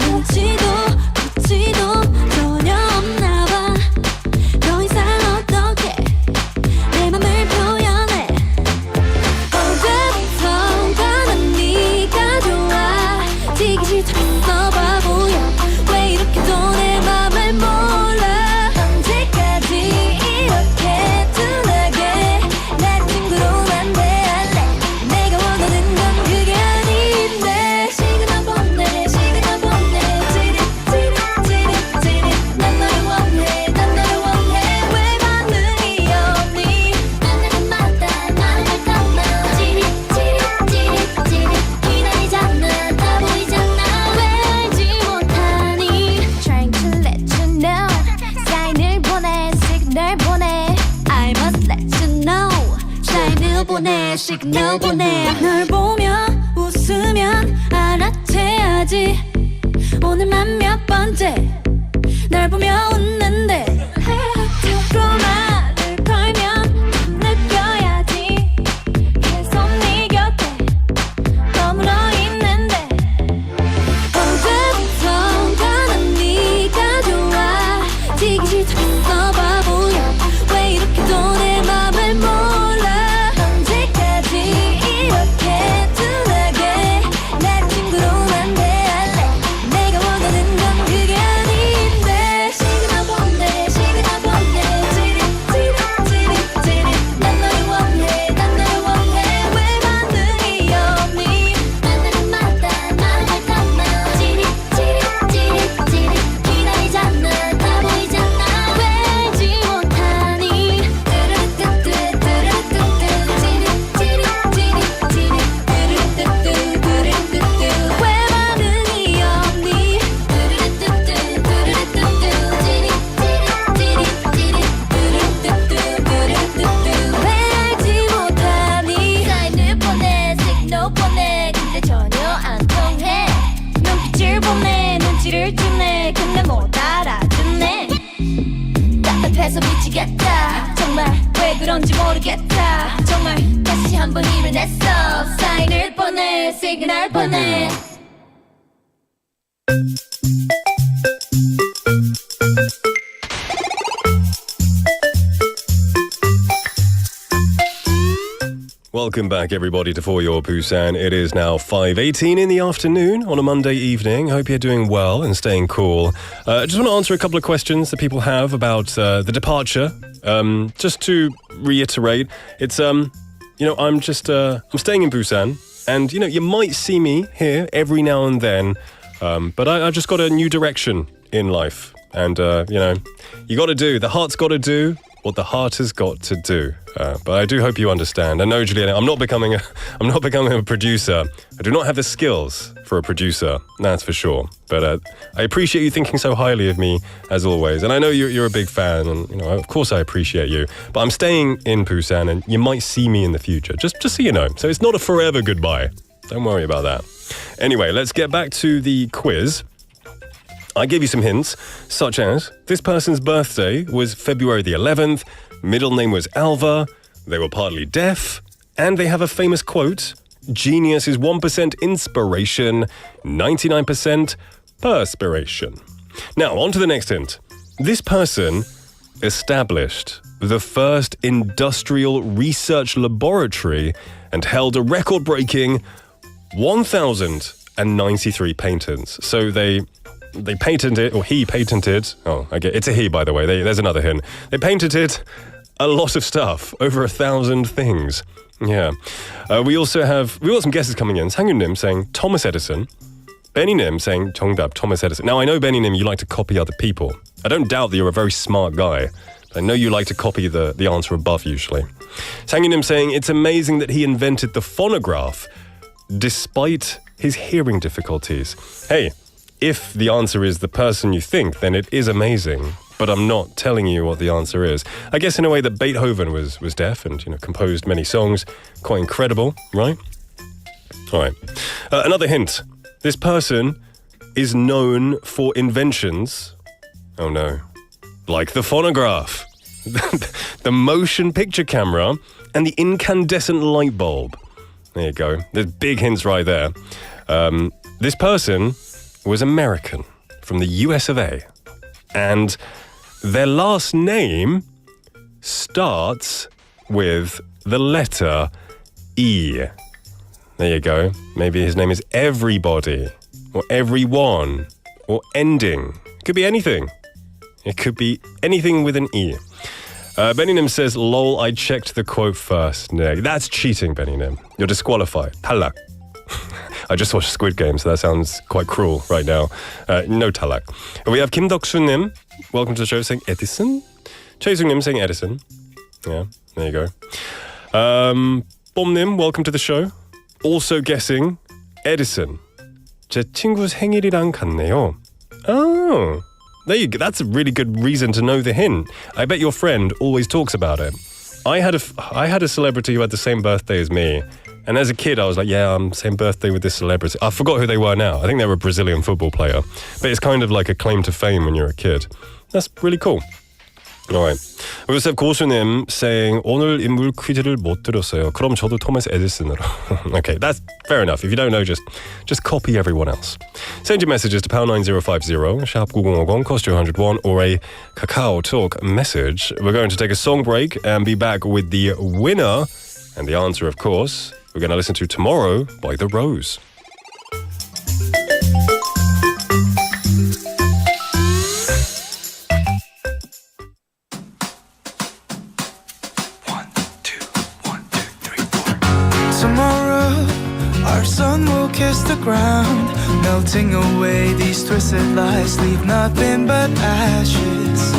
눈치도 코치도 전혀 없나봐 더 이상 어떻게 내 맘을 표현해 언제부터 나는 네가 좋아 지기 싫다 바보야 왜 이렇게도 내 맘을 몰라 언제까지 이렇게 둔하게 날 친구로만 대할래 내가 원하는 건 그게 아닌데 시그널 보내 시그널 보내 찌릿 난 너를 원해 왜 반응이 없니 만나는 마다 말을 할까봐 찌릿 기다리잖아 다 보이잖아 왜 알지 못하니 Trying to let you know 사인을 보내 시그널 보내 I must let you know 사인을 보내 시그널 보내 널 보며 웃으면 알아채야지 오늘만 몇 번째 날 보며 웃는데 프로마를 걸면 왜 그런지 모르겠다 정말 다시 한번 힘을 냈어 사인을 보내 시그널 보내 Welcome back, everybody, to For Your Busan. It is now 5:18 in the afternoon on a Monday evening. Hope you're doing well and staying cool. I just want to answer a couple of questions that people have about the departure. Just to reiterate, it's I'm staying in Busan, and you might see me here every now and then, but I just got a new direction in life, and you got to do. The heart's got to do what the heart has got to do. But I do hope you understand. And no, Juliana, I'm not becoming a producer. I do not have the skills for a producer, that's for sure. But I appreciate you thinking so highly of me, as always. And I know you're a big fan, and of course I appreciate you. But I'm staying in Busan, and you might see me in the future, just so you know. So it's not a forever goodbye. Don't worry about that. Anyway, let's get back to the quiz. I gave you some hints, such as this person's birthday was February the 11th, middle name was Alva, they were partly deaf, and they have a famous quote, genius is 1% inspiration, 99% perspiration. Now, on to the next hint. This person established the first industrial research laboratory and held a record-breaking 1,093 patents. So they patented, or he patented, it's a he, by the way, there's another hint. They patented a lot of stuff, over 1,000 things. Yeah. We got some guesses coming in. Sang-Yun-nim saying Thomas Edison. Benny-nim saying 정답, Thomas Edison. Now, I know, Benny-nim, you like to copy other people. I don't doubt that you're a very smart guy. I know you like to copy the answer above, usually. Sang-Yun-nim saying it's amazing that he invented the phonograph despite his hearing difficulties. Hey, if the answer is the person you think, then it is amazing. But I'm not telling you what the answer is. I guess in a way that Beethoven was deaf and composed many songs. Quite incredible, right? All right. Another hint. This person is known for inventions. Oh no. Like the phonograph, the motion picture camera, and the incandescent light bulb. There you go. There's big hints right there. This person was American from the US of A. And their last name starts with the letter E. There you go. Maybe his name is Everybody, or Everyone, or Ending. Could be anything. It could be anything with an E. Benny-nim says, lol, I checked the quote first. No, that's cheating, Benny-nim. You're disqualified. 탈락. I just watched Squid Game, so that sounds quite cruel right now. No talak. We have Kim Deok-sun-nim, welcome to the show, saying Edison. Choi Sung-nim saying Edison. Yeah, there you go. Bom-nim, welcome to the show. Also guessing Edison. 제 친구 생일이랑 같네요. Oh, there you go. That's a really good reason to know the hint. I bet your friend always talks about it. I had a celebrity who had the same birthday as me. And as a kid, I was like, yeah, I'm same birthday with this celebrity. I forgot who they were now. I think they were a Brazilian football player. But it's kind of like a claim to fame when you're a kid. That's really cool. All right. We also have 고수님 saying 오늘 인물 퀴즈를 못 들었어요. 그럼 저도 토마스 에디슨으로. Okay, that's fair enough. If you don't know, just copy everyone else. Send your messages to #9050 #9050 cost you 101 or a Kakao Talk message. We're going to take a song break and be back with the winner and the answer, of course. We're going to listen to Tomorrow by The Rose. Tomorrow, our sun will kiss the ground, melting away these twisted lies, leave nothing but ashes.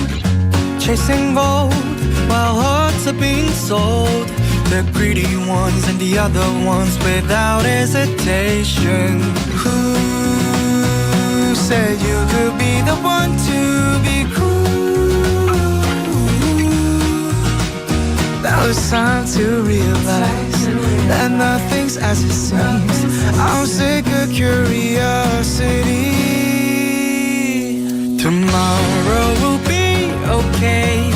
Chasing gold while hearts are being sold, the greedy ones and the other ones without hesitation. Who said you could be the one to be cruel? Now it's time to realize that nothing's as it seems. I'm sick of curiosity. Tomorrow will be okay.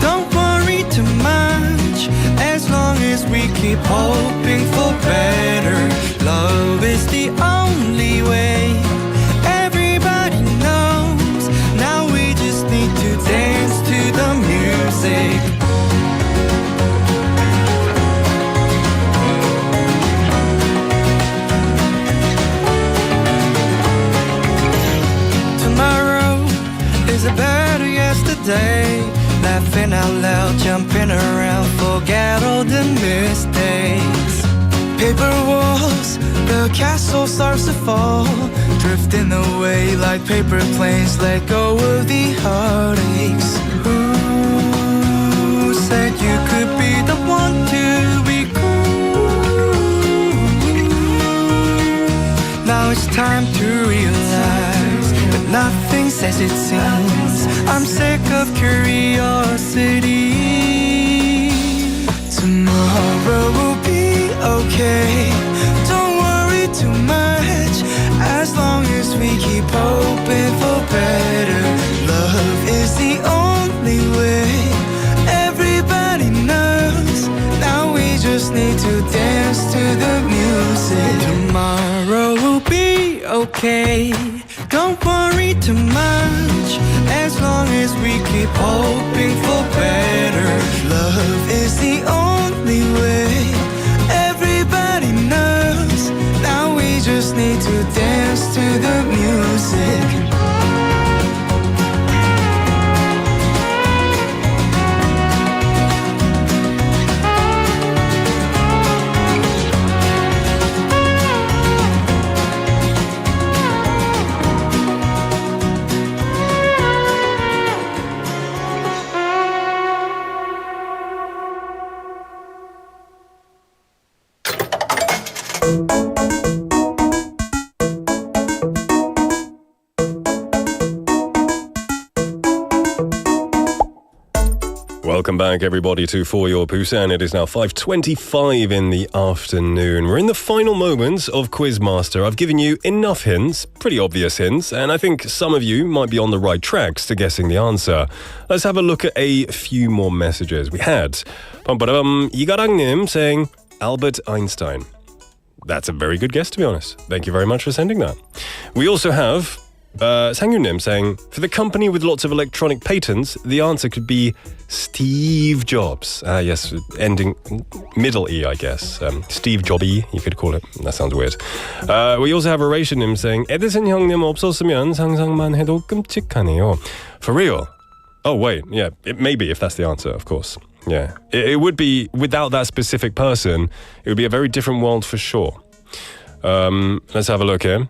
Don't worry too much. keep hoping for better. Love is the only way. Everybody knows. Now we just need to dance to the music. Tomorrow is a better yesterday. Laughing out loud, jumping around, forget all the mistakes. Paper walls, the castle starts to fall, drifting away like paper planes, let go of the heartaches. Who said you could be the one to be cool? Now it's time to realize that nothing says it seems. I'm sick of curiosity. Tomorrow will be okay. Don't worry too much, as long as we keep hoping for better. Love is the only way. Everybody knows. Now we just need to dance to the music. Tomorrow will be okay. Don't worry too much, as long as we keep hoping for better. Love is the only way. Everybody knows. Now we just need to dance to the music. Welcome back, everybody, to For Your Busan. It is now 5:25 in the afternoon. We're in the final moments of Quizmaster. I've given you enough hints, pretty obvious hints, and I think some of you might be on the right tracks to guessing the answer. Let's have a look at a few more messages. We had 이가랑님 saying Albert Einstein. That's a very good guess, to be honest. Thank you very much for sending that. We also have 상윤님 saying, for the company with lots of electronic patents, the answer could be Steve Jobs. Yes, ending middle E, I guess. Steve Jobby, you could call it. That sounds weird. We also have Erasure-님 saying, 에디슨 형님 없었으면 상상만 해도 끔찍하네요. For real? Oh, wait, yeah, it may be if that's the answer, of course. Yeah, it would be, without that specific person, it would be a very different world for sure. Let's have a look here.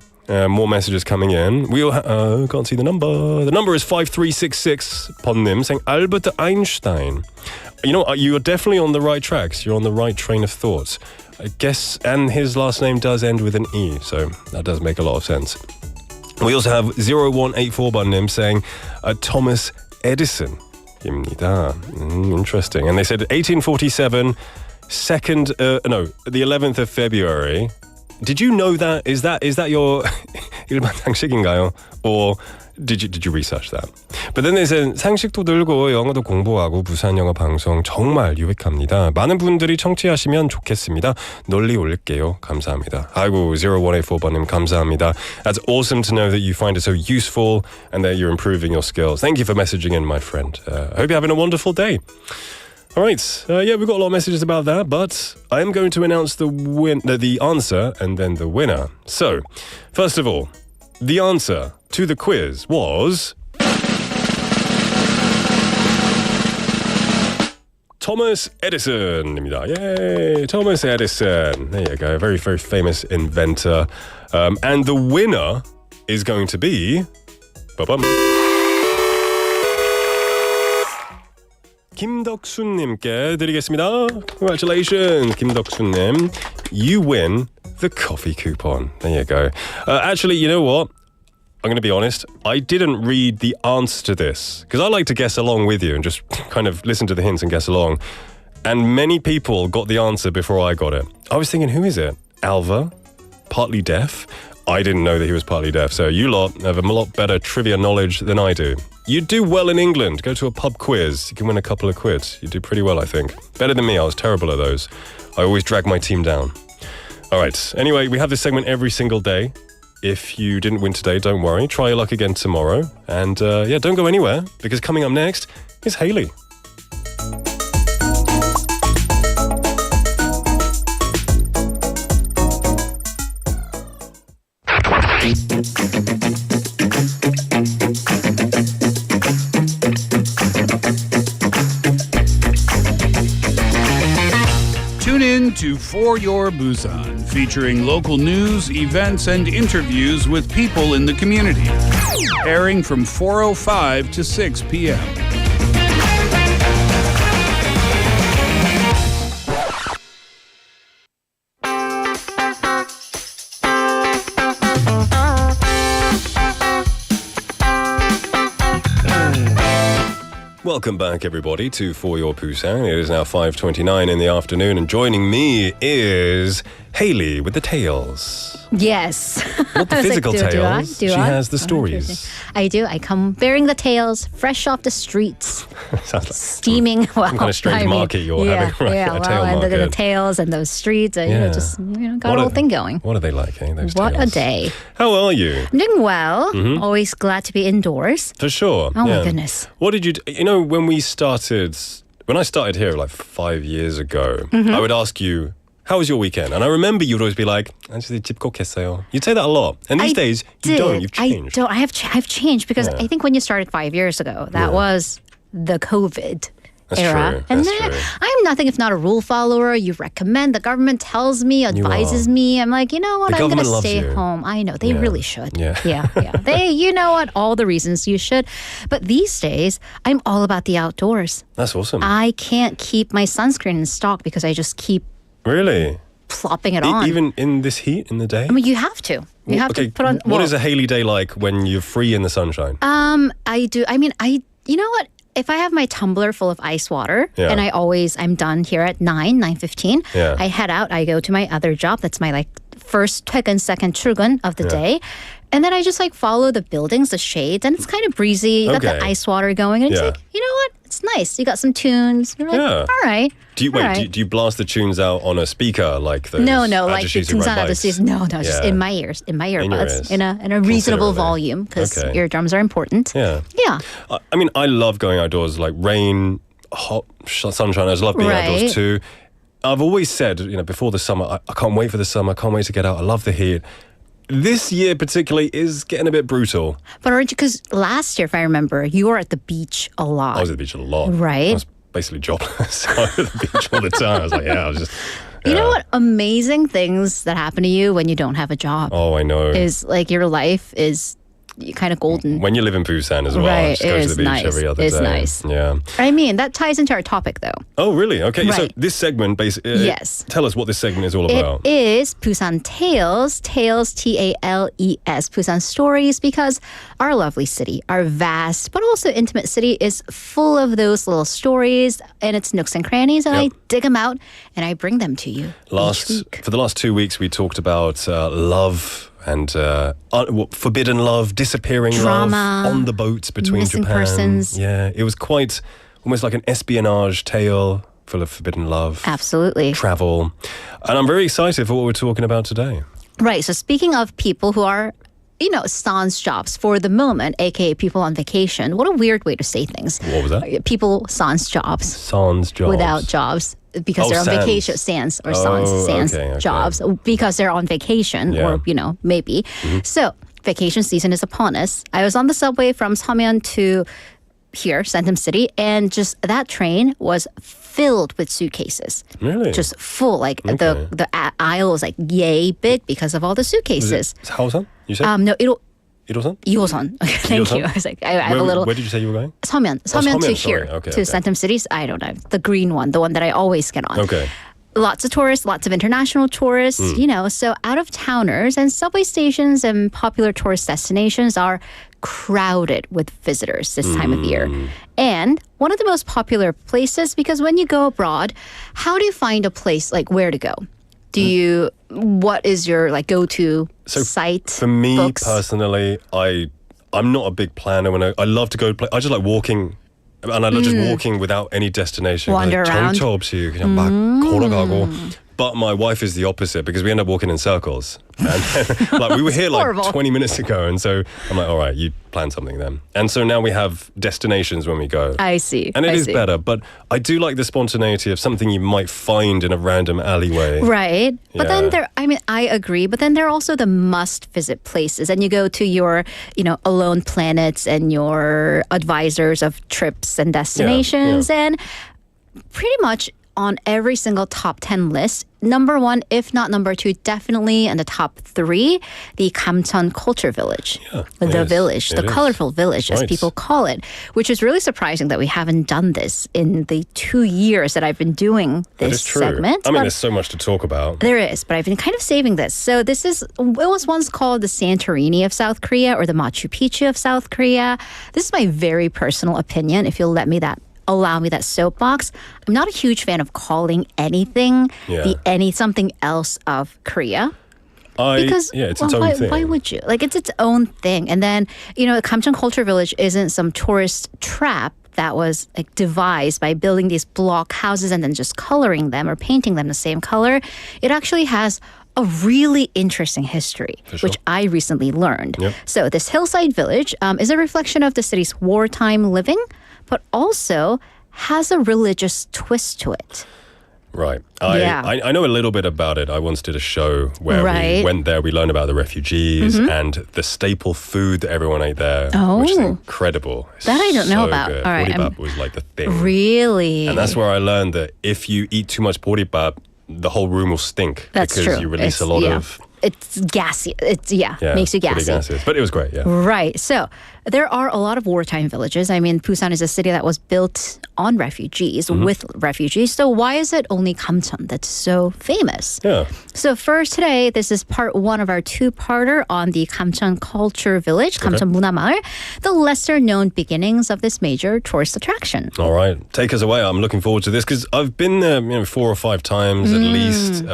More messages coming in. We all can't see the number. The number is 5366. Ponnim saying Albert Einstein. You know, you are definitely on the right tracks. You're on the right train of thought. I guess, and his last name does end with an E, so that does make a lot of sense. We also have 0184 Ponnim saying Thomas Edison. Interesting. And they said 1847, the 11th of February. Did you know that? Is that your 일반 상식인가요? Or did you research that? But then they said 상식도 늘고 영어도 공부하고 부산 영어 방송 정말 유익합니다. 많은 분들이 청취하시면 좋겠습니다. 널리 올릴게요. 감사합니다. 아이고 0184번님 감사합니다. That's awesome to know that you find it so useful and that you're improving your skills. Thank you for messaging in, my friend. I hope you're having a wonderful day. All right, yeah, we've got a lot of messages about that, but I am going to announce the answer and then the winner. So, first of all, the answer to the quiz was Thomas Edison입니다. Yay, Thomas Edison. There you go, very, very famous inventor. And the winner is going to be 김덕순님께 드리겠습니다. Congratulations, 김덕순님. You win the coffee coupon. There you go. Actually, you know what? I'm going to be honest. I didn't read the answer to this because I like to guess along with you and just kind of listen to the hints and guess along. And many people got the answer before I got it. I was thinking, who is it? Alva? Partly deaf? I didn't know that he was partly deaf, so you lot have a lot better trivia knowledge than I do. You do well in England. Go to a pub quiz. You can win a couple of quids. You do pretty well, I think. Better than me. I was terrible at those. I always drag my team down. All right. Anyway, we have this segment every single day. If you didn't win today, don't worry. Try your luck again tomorrow. And don't go anywhere, because coming up next is Hayley. Tune in to For Your Busan, featuring local news, events, and interviews with people in the community. Airing from 4:05 to 6 p.m. Welcome back, everybody, to For Your Busan. It is now 5:29 in the afternoon, and joining me is Hayley with the tales. Yes. Not the physical tales. She has the stories. I do. I come bearing the tales, fresh off the streets. Sounds like steaming. some kind of strange market you're having, right? Yeah, a tail and market. the tales and those streets, got a whole thing going. What are they like, eh? Those What tales. a day. How are you? I'm doing well. Mhm. Always glad to be indoors. For sure. Oh, my yeah. goodness. What did you do? When I started here like 5 years ago, Mhm. I would ask you, how was your weekend? And I remember you'd always be like, 집콕했어요. You'd say that a lot. And these days, you don't. You've changed. I've changed because Yeah. I think when you started 5 years ago, that was the COVID That's era. true. And That's then true. I'm nothing if not a rule follower. You recommend, the government tells me, advises me. I'm like, you know what, The I'm going to government loves stay you. home. I know, they Yeah. really should. Yeah. Yeah. They, you know what, all the reasons you should. But these days, I'm all about the outdoors. That's awesome. I can't keep my sunscreen in stock because I just keep Really? plopping it on. Even in this heat, in the day? I mean, you have to. You have to put on. What is a Hayley day like when you're free in the sunshine? I do. I mean, you know what? If I have my tumbler full of ice water, Yeah. and I'm done here at 9:15. Yeah. I head out. I go to my other job. That's my first 퇴근, second 출근 of the Yeah. day. And then I just follow the buildings, the shades, and it's kind of breezy. You got the Okay. ice water going, and it's Yeah. you know what? It's nice. You got some tunes. You're like, Yeah. all right. Do you all right. do you blast the tunes out on a speaker like those? No, like the 아저씨s who ride 등산 bikes? addresses. No, just Yeah. in my ears, in my your earbuds, ears. in a reasonable Considerably. volume because Okay. eardrums are important. Yeah. Yeah. I mean, I love going outdoors, like rain, hot sunshine. I just love being outdoors Right. too. I've always said, before the summer, I can't wait for the summer. I can't wait to get out. I love the heat. This year particularly is getting a bit brutal. But aren't you? Because last year, if I remember, you were at the beach a lot. I was at the beach a lot. Right. I was basically jobless. I was at the beach all the time. I was like, I was just... You know yeah. what? Amazing things that happen to you when you don't have a job. Oh, I know. Is your life is kind of golden. When you live in Busan as well, Right, just go it to the is beach nice. every other It's day. nice. Yeah. I mean, that ties into our topic, though. Oh, really? Okay. So Right. this segment, basically, Yes. tell us what this segment is all about. It is Busan Tales, Tales, Busan Stories, because our lovely city, our vast but also intimate city is full of those little stories and its nooks and crannies, and I dig them out and I bring them to you. For the last 2 weeks, we talked about love and forbidden love, disappearing Drama, love on the boats between missing Japan. persons. Yeah, it was quite almost like an espionage tale full of forbidden love. Absolutely. Travel. And I'm very excited for what we're talking about today. Right. So speaking of people who are, sans jobs for the moment, aka people on vacation. What a weird way to say things. What was that? People sans jobs. Sans jobs. Without jobs. Because they're on sans. vacation, sans or sans okay. jobs because they're on vacation Yeah. or maybe. So vacation season is upon us. I was on the subway from Samyeon to here, Centum City, and just that train was filled with suitcases. Really? Just full. Like the aisle was yay big because of all the suitcases. Haosan, you said? No, Irosan? Irosan. Okay, thank you. I was I have a little. Where did you say you were going? Samyeon to Samyeon, here, sorry. Okay, to Centum Cities. I don't know, the green one, the one that I always get on. Okay. Lots of tourists, lots of international tourists, so out-of-towners and subway stations and popular tourist destinations are crowded with visitors this time of year. And one of the most popular places, because when you go abroad, how do you find a place, where to go? What is your go-to sight For me books? personally, I'm not a big planner. I love to go play. I just like walking. And I love just walking without any destination. Wander around. 정처 없이 그냥 막 걸어가고. But my wife is the opposite because we end up walking in circles. And like we were here like 20 minutes ago, and so I'm like, all right, you plan something then. And so now we have destinations when we go. I see. And it is better, but I do like the spontaneity of something you might find in a random alleyway. Right. But then I agree, but then there are also the must-visit places. And you go to your, alone planets and your advisors of trips and destinations. And pretty much on every single top 10 list, number 1, if not number 2, definitely in the top 3, the Gamcheon Culture Village. The village, the colorful village, as people call it, which is really surprising that we haven't done this in the 2 years that I've been doing this segment. I mean, there's so much to talk about. There is, but I've been kind of saving this. So it was once called the Santorini of South Korea or the Machu Picchu of South Korea. This is my very personal opinion, if you'll allow me that soapbox. I'm not a huge fan of calling anything something else of Korea. Because it's its own thing. Why would you? Like, it's its own thing. And then, Gamcheon Culture Village isn't some tourist trap that was like devised by building these block houses and then just coloring them or painting them the same color. It actually has a really interesting history, which I recently learned. So this hillside village is a reflection of the city's wartime living, but also has a religious twist to it. Right. I know a little bit about it. I once did a show where we went there. We learned about the refugees and the staple food that everyone ate there, which is incredible. That I don't know about. Good. All right, Boribap was like the thing. Really? And that's where I learned that if you eat too much boribap, the whole room will stink. That's because true. You release a lot of... It's gassy. Makes you gassy. Gaseous. But it was great, Right. So there are a lot of wartime villages. I mean, Busan is a city that was built on refugees, with refugees. So why is it only Gamcheon that's so famous? So first today, this is part 1 of our 2-parter on the Gamcheon Culture Village, 감천문화마을, the lesser-known beginnings of this major tourist attraction. All right. Take us away. I'm looking forward to this because I've been there 4 or 5 times at least.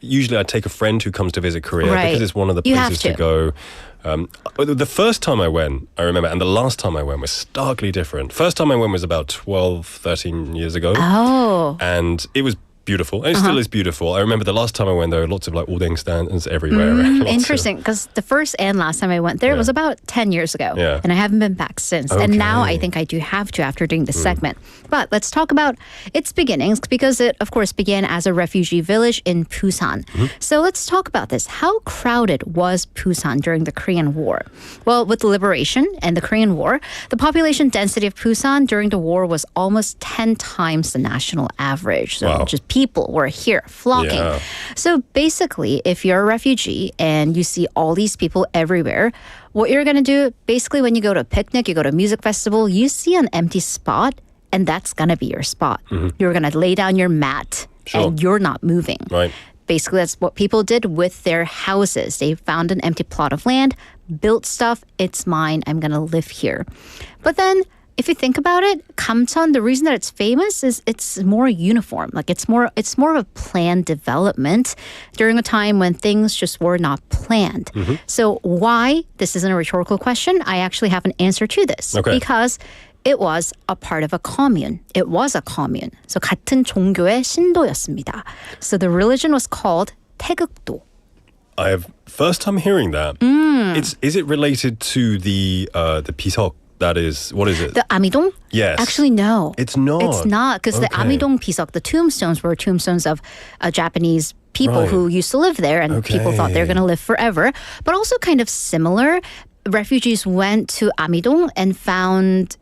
Usually I take a friend who comes to visit Korea because it's one of the places to go. The first time I went, I remember, and the last time I went was starkly different. First time I went was about 12, 13 years ago. And it was beautiful. It still is beautiful. I remember the last time I went, there were lots of like udeng stands everywhere. Interesting, because the first and last time I went there was about 10 years ago. And I haven't been back since. And now I think I do have to after doing this segment. But let's talk about its beginnings, because it, of course, began as a refugee village in Busan. So let's talk about this. How crowded was Busan during the Korean War? Well, with the liberation and the Korean War, the population density of Busan during the war was almost 10 times the national average. So just people were here flocking. So basically, if you're a refugee and you see all these people everywhere, what you're going to do, basically when you go to a picnic, you go to a music festival, you see an empty spot, and that's going to be your spot. You're going to lay down your mat and you're not moving. Basically, that's what people did with their houses. They found an empty plot of land, built stuff, it's mine, I'm going to live here. But then if you think about it, Gamcheon, the reason that it's famous is it's more uniform. Like it's more of a planned development during a time when things just were not planned. So why? This isn't a rhetorical question. I actually have an answer to this. Because it was a part of a commune. It was a commune. So 같은 종교의 신도였습니다. So the religion was called 태극도. I have first time hearing that. Is it related to the 비석? That is, what is it? The Amidong? Yes. Actually, no. It's not. It's not, because the Amidong Pisok, the tombstones were tombstones of Japanese people who used to live there, and people thought they were going to live forever. But also kind of similar, refugees went to Amidong and found,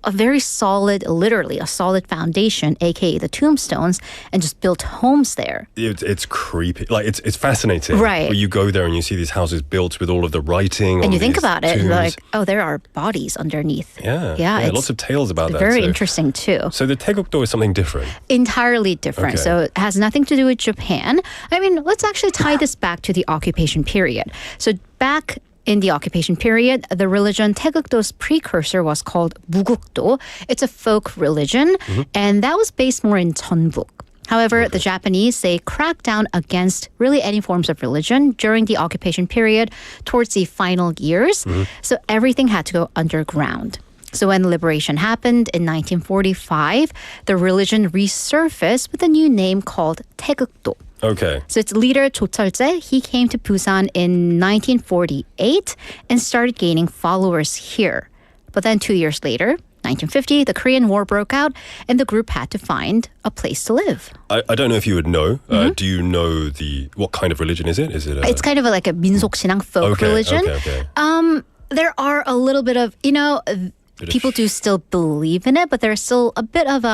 a very solid, literally a solid foundation, aka the tombstones, and just built homes there. It's creepy. Like it's fascinating. Right. Where you go there and you see these houses built with all of the writing. And you think about it, tombs. like, oh, there are bodies underneath. Yeah. Lots of tales about that. Very interesting too. So the Taegukdo is something different. Entirely different. So it has nothing to do with Japan. I mean, let's actually tie this back to the occupation period. So back in the occupation period, the religion Taegukdo's precursor was called Mugukdo. It's a folk religion, and that was based more in Jeonbuk. However, the Japanese, they cracked down against really any forms of religion during the occupation period towards the final years. So everything had to go underground. So when liberation happened in 1945, the religion resurfaced with a new name called Taegukdo. Okay. So its leader, Jo Cheol-jae, he came to Busan in 1948 and started gaining followers here. But then 2 years later, 1950, the Korean War broke out and the group had to find a place to live. I don't know if you would know. Do you know what kind of religion is it? Is it? It's kind of like a 민속신앙 folk religion. Okay. There are a little bit of, people do still believe in it, but there's still a bit of,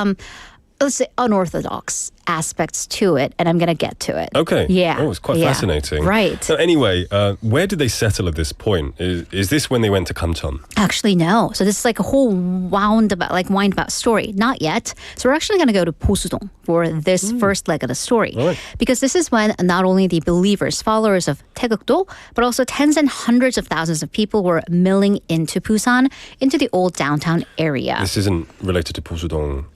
let's say, unorthodox aspects to it, and I'm going to get to it. Okay. Yeah. Oh, it's quite fascinating. Right. So anyway, where did they settle at this point? Is this when they went to Gamcheon? Actually, no. So this is like a whole wind about story. Not yet. So we're actually going to go to Bosudong for this first leg of the story. Right. Because this is when not only the believers, followers of Taegukdo, but also tens and hundreds of thousands of people were milling into Busan, into the old downtown area. This isn't related to Bosudong.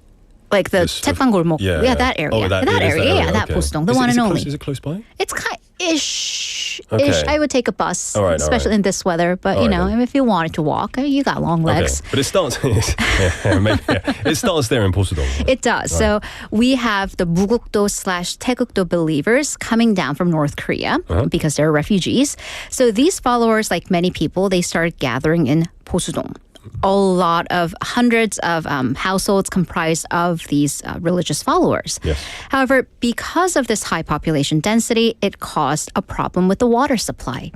Like the Taekwanggolmok. Yeah, that area. Oh, that area. Yeah, that okay. Bosudong, the one and only. Is it close by? It's ish. Okay. I would take a bus, all right, especially in this weather. But if you wanted to walk, you got long legs. Okay. But it starts. It starts there in Bosudong. It does. Right. So we have the Mugukdo/Taegukdo believers coming down from North Korea because they're refugees. So these followers, like many people, they started gathering in Bosudong. A lot of hundreds of households comprised of these religious followers. Yes. However, because of this high population density, it caused a problem with the water supply.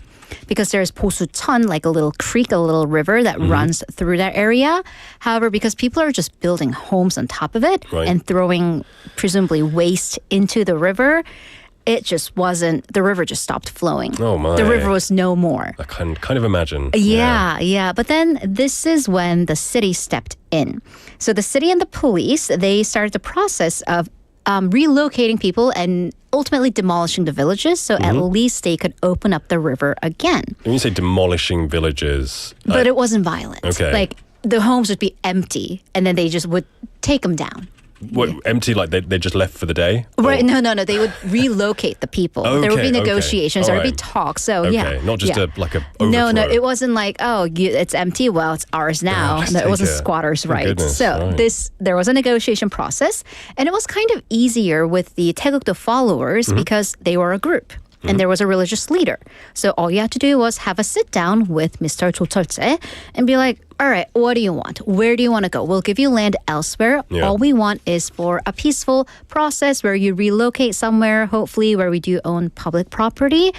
Because there's Bosucheon, like a little creek, a little river that runs through that area. However, because people are just building homes on top of it and throwing presumably waste into the river, the river just stopped flowing. Oh my. The river was no more. I can kind of imagine. Yeah. But then this is when the city stepped in. So the city and the police, they started the process of relocating people and ultimately demolishing the villages so at least they could open up the river again. When you say demolishing villages... But it wasn't violent. Okay. Like the homes would be empty and then they just would take them down. What, empty, like they just left for the day? Right, no. They would relocate the people. There would be negotiations. There would be talks. So, Not just a overthrow. No, it wasn't like, it's empty. Well, it's ours now. No, it wasn't squatters' rights. There was a negotiation process. And it was kind of easier with the Taegukdo followers because they were a group. And there was a religious leader. So all you had to do was have a sit down with Mr. Jo Cheol-jae and be like, all right, what do you want? Where do you want to go? We'll give you land elsewhere. Yeah. All we want is for a peaceful process where you relocate somewhere, hopefully where we do own public property,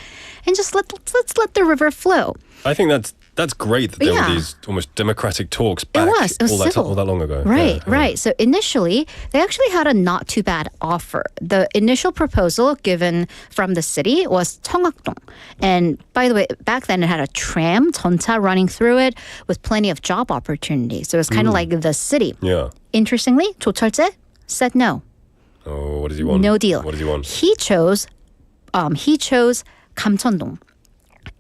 and just let's let the river flow. I think that's great that there were these almost democratic talks back It was all that long ago. Right. So initially, they actually had a not too bad offer. The initial proposal given from the city was Cheongakdong. And by the way, back then it had a tram, 전차, running through it with plenty of job opportunities. So it was kind of like the city. Yeah. Interestingly, Jo Cheol-jae said no. Oh, what does he want? No deal. What does he want? He chose Gamcheon-dong.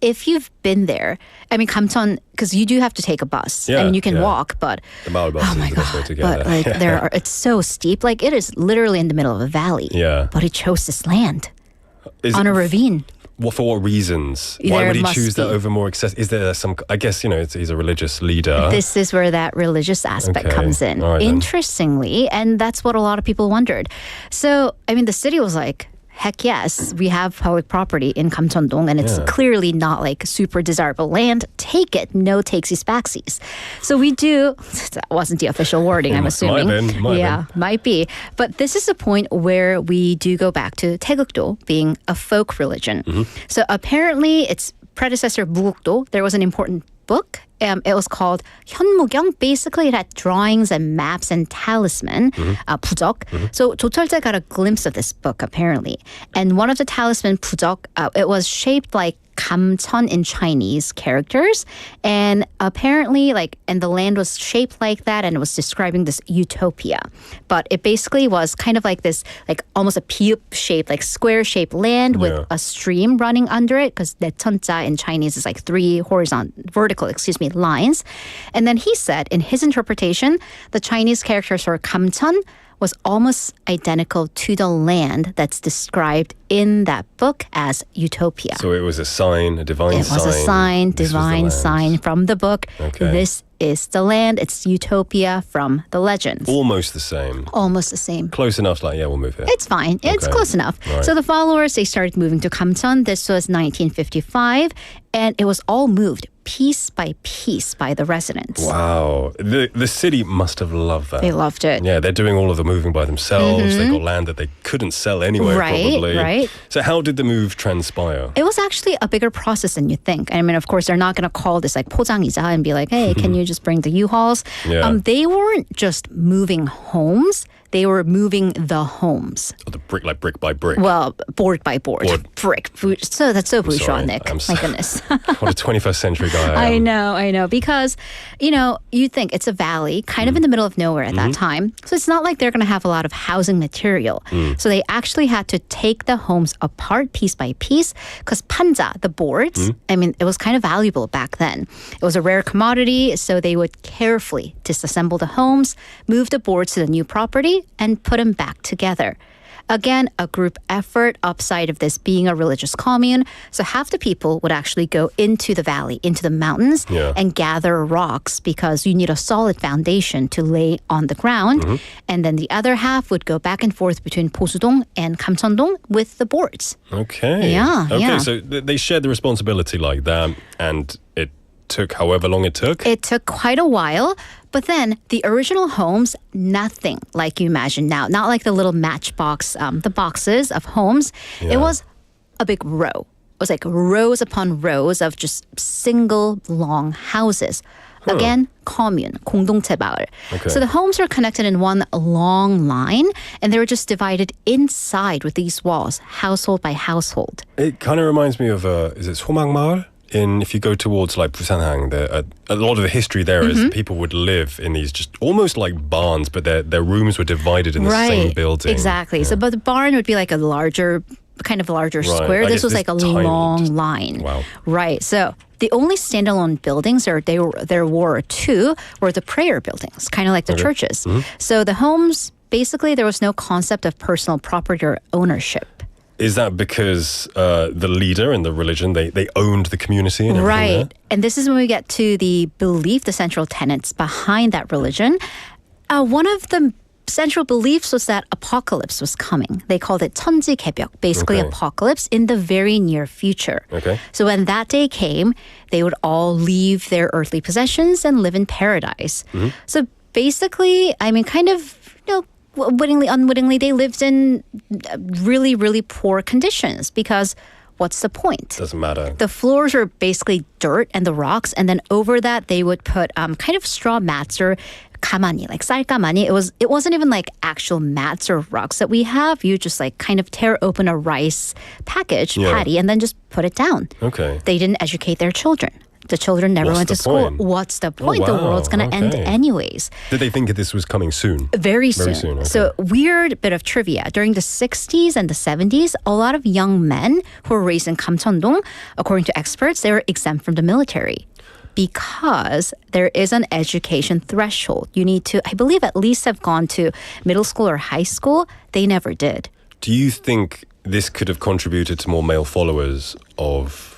If you've been there, I mean, Gamcheon, because you do have to take a bus and you can walk, but the Maul bus is the best way to get there. It's so steep. Like it is literally in the middle of a valley. Yeah. But he chose this land on a ravine. For what reasons? Why would he choose that over more access? Is there some? I guess he's a religious leader. This is where that religious aspect comes in. Right, interestingly, and that's what a lot of people wondered. So, I mean, the city was like, heck yes, we have public property in Gamcheon-dong and it's clearly not like super desirable land. Take it, no takesies backsies. So we do, that wasn't the official wording, I'm assuming. Might be. But this is the point where we do go back to Taegukdo being a folk religion. So apparently its predecessor Mugukdo, there was an important book. It was called 현무경. Basically, it had drawings and maps and talisman, 부적. So Jo Cheol-jae got a glimpse of this book, apparently. And one of the talisman, 부적, it was shaped like Gamcheon in Chinese characters. And apparently, and the land was shaped like that, and it was describing this utopia. But it basically was kind of like this, almost a peep-shaped, square-shaped land with a stream running under it, because 내천자 in Chinese is 3 vertical lines. And then he said, in his interpretation, the Chinese characters for Gamcheon was almost identical to the land that's described in that book as Utopia. So it was a sign, a divine sign. It was a sign, This was the divine land. sign from the book. Okay. This is the land. It's Utopia from the legends. Almost the same. Almost the same. Close enough, like, yeah, we'll move here. It's fine. It's Okay. close enough. Right. So the followers, they started moving to Gamcheon. This was 1955, and it was all moved piece by piece by the residents. Wow. The city must have loved that. They loved it. Yeah, they're doing all of the moving by themselves. They've got land that they couldn't sell anywhere, Right, probably. right. So how did the move transpire? It was actually a bigger process than you think. I mean, of course, they're not going to call this like 포장이자 and be like, hey, can you just bring the U-Hauls? Yeah. They weren't just moving homes. They were moving the homes. Oh, the brick, like brick by brick. Well, board by board. Brick. So that's so bourgeois, sorry. Nick. I'm My goodness. What a 21st century guy I am. I know. Because, you think it's a valley, kind of in the middle of nowhere at that time. So it's not like they're going to have a lot of housing material. So they actually had to take the homes apart piece by piece because panja, the boards, I mean, it was kind of valuable back then. It was a rare commodity, so they would carefully disassemble the homes, move the boards to the new property, and put them back together. Again, a group effort upside of this being a religious commune. So half the people would actually go into the valley, into the mountains, and gather rocks because you need a solid foundation to lay on the ground. And then the other half would go back and forth between 보수동 and 감천동 with the boards. Okay. Yeah, Okay, yeah. so they shared the responsibility like that, and it took however long it took? It took quite a while, but then the original homes, nothing like you imagine now. Not like the little matchbox, the boxes of homes. It was a big row. It was like rows upon rows of just single long houses. Again, commune, 공동체 마을. Okay. So the homes are connected in one long line, and they were just divided inside with these walls, household by household. It kind of reminds me of, is it 소망마을? If you go towards like Busanhang, a lot of the history there is people would live in these just almost like barns, but their rooms were divided in the same building. Exactly. So, but the barn would be like a larger square. I This guess was like a tiny, long line. Wow. Right. So the only standalone buildings there were two were the prayer buildings, kind of like the churches. So the homes, basically, there was no concept of personal property or ownership. Is that because the leader in the religion, they owned the community and everything Right. there? And this is when we get to the belief, the central tenets behind that religion. One of the central beliefs was that apocalypse was coming. They called it 천지개벽, basically apocalypse in the very near future. Okay. So when that day came, they would all leave their earthly possessions and live in paradise. So basically, I mean, kind of, wittingly, unwittingly, they lived in really, really poor conditions because what's the point? Doesn't matter. The floors were basically dirt and the rocks, and then over that they would put kind of straw mats or 가마니, like 쌀가마니. It wasn't even like actual mats or rocks that we have. You just like kind of tear open a rice package, patty, and then just put it down. Okay. They didn't educate their children. The children never What's went the to school. point? What's the point? Oh, The wow. world's going to end anyways. Did they think that this was coming soon? Very soon. Okay. So, weird bit of trivia. During the 60s and the 70s, a lot of young men who were raised in Gamcheon-dong, according to experts, they were exempt from the military because there is an education threshold. You need to, I believe, at least have gone to middle school or high school. They never did. Do you think this could have contributed to more male followers of...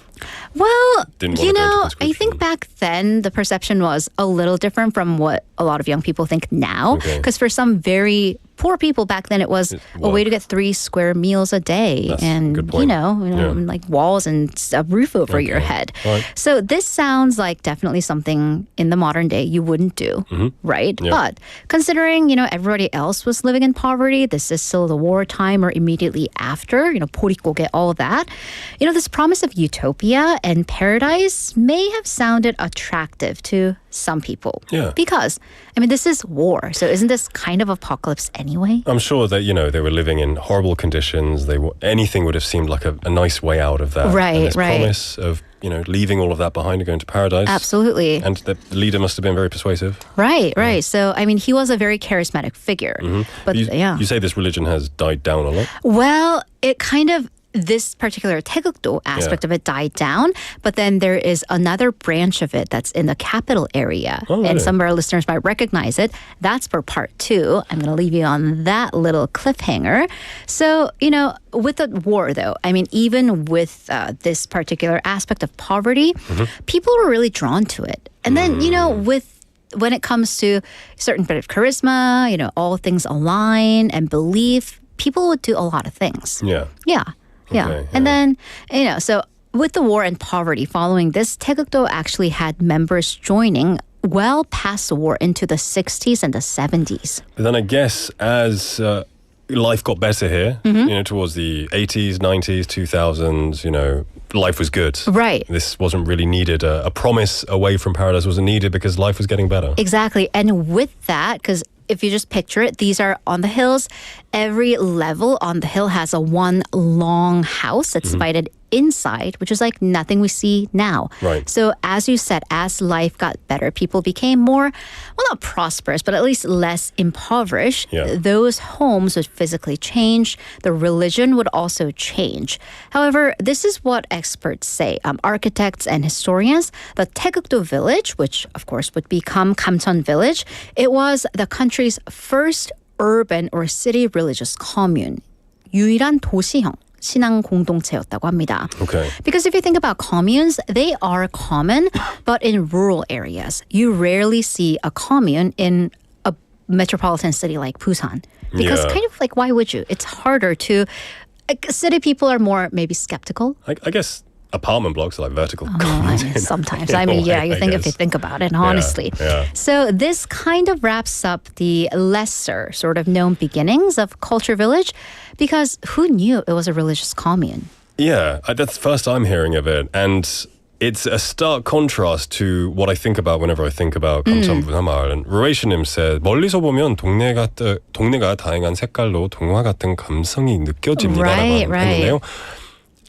Well, Didn't want to go into I think back then the perception was a little different from what a lot of young people think now. Okay. Because for some very poor people back then, it was a way to get 3 square meals a day, That's and a good point. like walls and a roof over your head. Right. So this sounds like definitely something in the modern day you wouldn't do, right? Yeah. But considering everybody else was living in poverty, this is still the wartime or immediately after, 보릿고개, all of that. This promise of utopia and paradise may have sounded attractive to some people. Yeah. Because, this is war. So isn't this kind of apocalypse anyway? I'm sure that, they were living in horrible conditions. Anything would have seemed like a nice way out of that. Right, and this right. promise of, leaving all of that behind and going to paradise. Absolutely. And the leader must have been very persuasive. Right. So, he was a very charismatic figure. But you say this religion has died down a lot? Well, it kind of, this particular 태극도 aspect of it died down, but then there is another branch of it that's in the capital area. Oh, really? And some of our listeners might recognize it. That's for part 2. I'm going to leave you on that little cliffhanger. So, with the war though, I mean, even with this particular aspect of poverty, people were really drawn to it. And then, when it comes to a certain bit of charisma, all things align and belief, people would do a lot of things. Yeah. Yeah. Okay, And then, so with the war and poverty following this, 태극도 actually had members joining well past the war into the 60s and the 70s. But then I guess as life got better here, towards the 80s, 90s, 2000s, life was good. Right. This wasn't really needed. A promise away from paradise wasn't needed because life was getting better. Exactly. And with that, because if you just picture it, these are on the hills. Every level on the hill has a one long house that's divided inside, which is like nothing we see now. Right. So as you said, as life got better, people became more, well, not prosperous, but at least less impoverished. Yeah. Those homes would physically change. The religion would also change. However, this is what experts say. Architects and historians, the 태극도 village, which of course would become Gamcheon village, it was the country's first urban or city religious commune. 유일한 도시형 신앙 공동체였다고 합니다. Okay. Because if you think about communes, they are common, but in rural areas. You rarely see a commune in a metropolitan city like Busan. Because kind of like, why would you? It's harder to... City people are more maybe skeptical. I guess apartment blocks are like vertical communes. Sometimes. If you think about it, honestly. Yeah. So this kind of wraps up the lesser sort of known beginnings of Culture Village, because who knew it was a religious commune? Yeah, that's the first I'm hearing of it. And it's a stark contrast to what I think about whenever I think about 감천문화마을. And Ruationim said, 멀리서 보면 동네가 다양한 색깔로 동화 같은 감성이 느껴집니다라고 했는데요.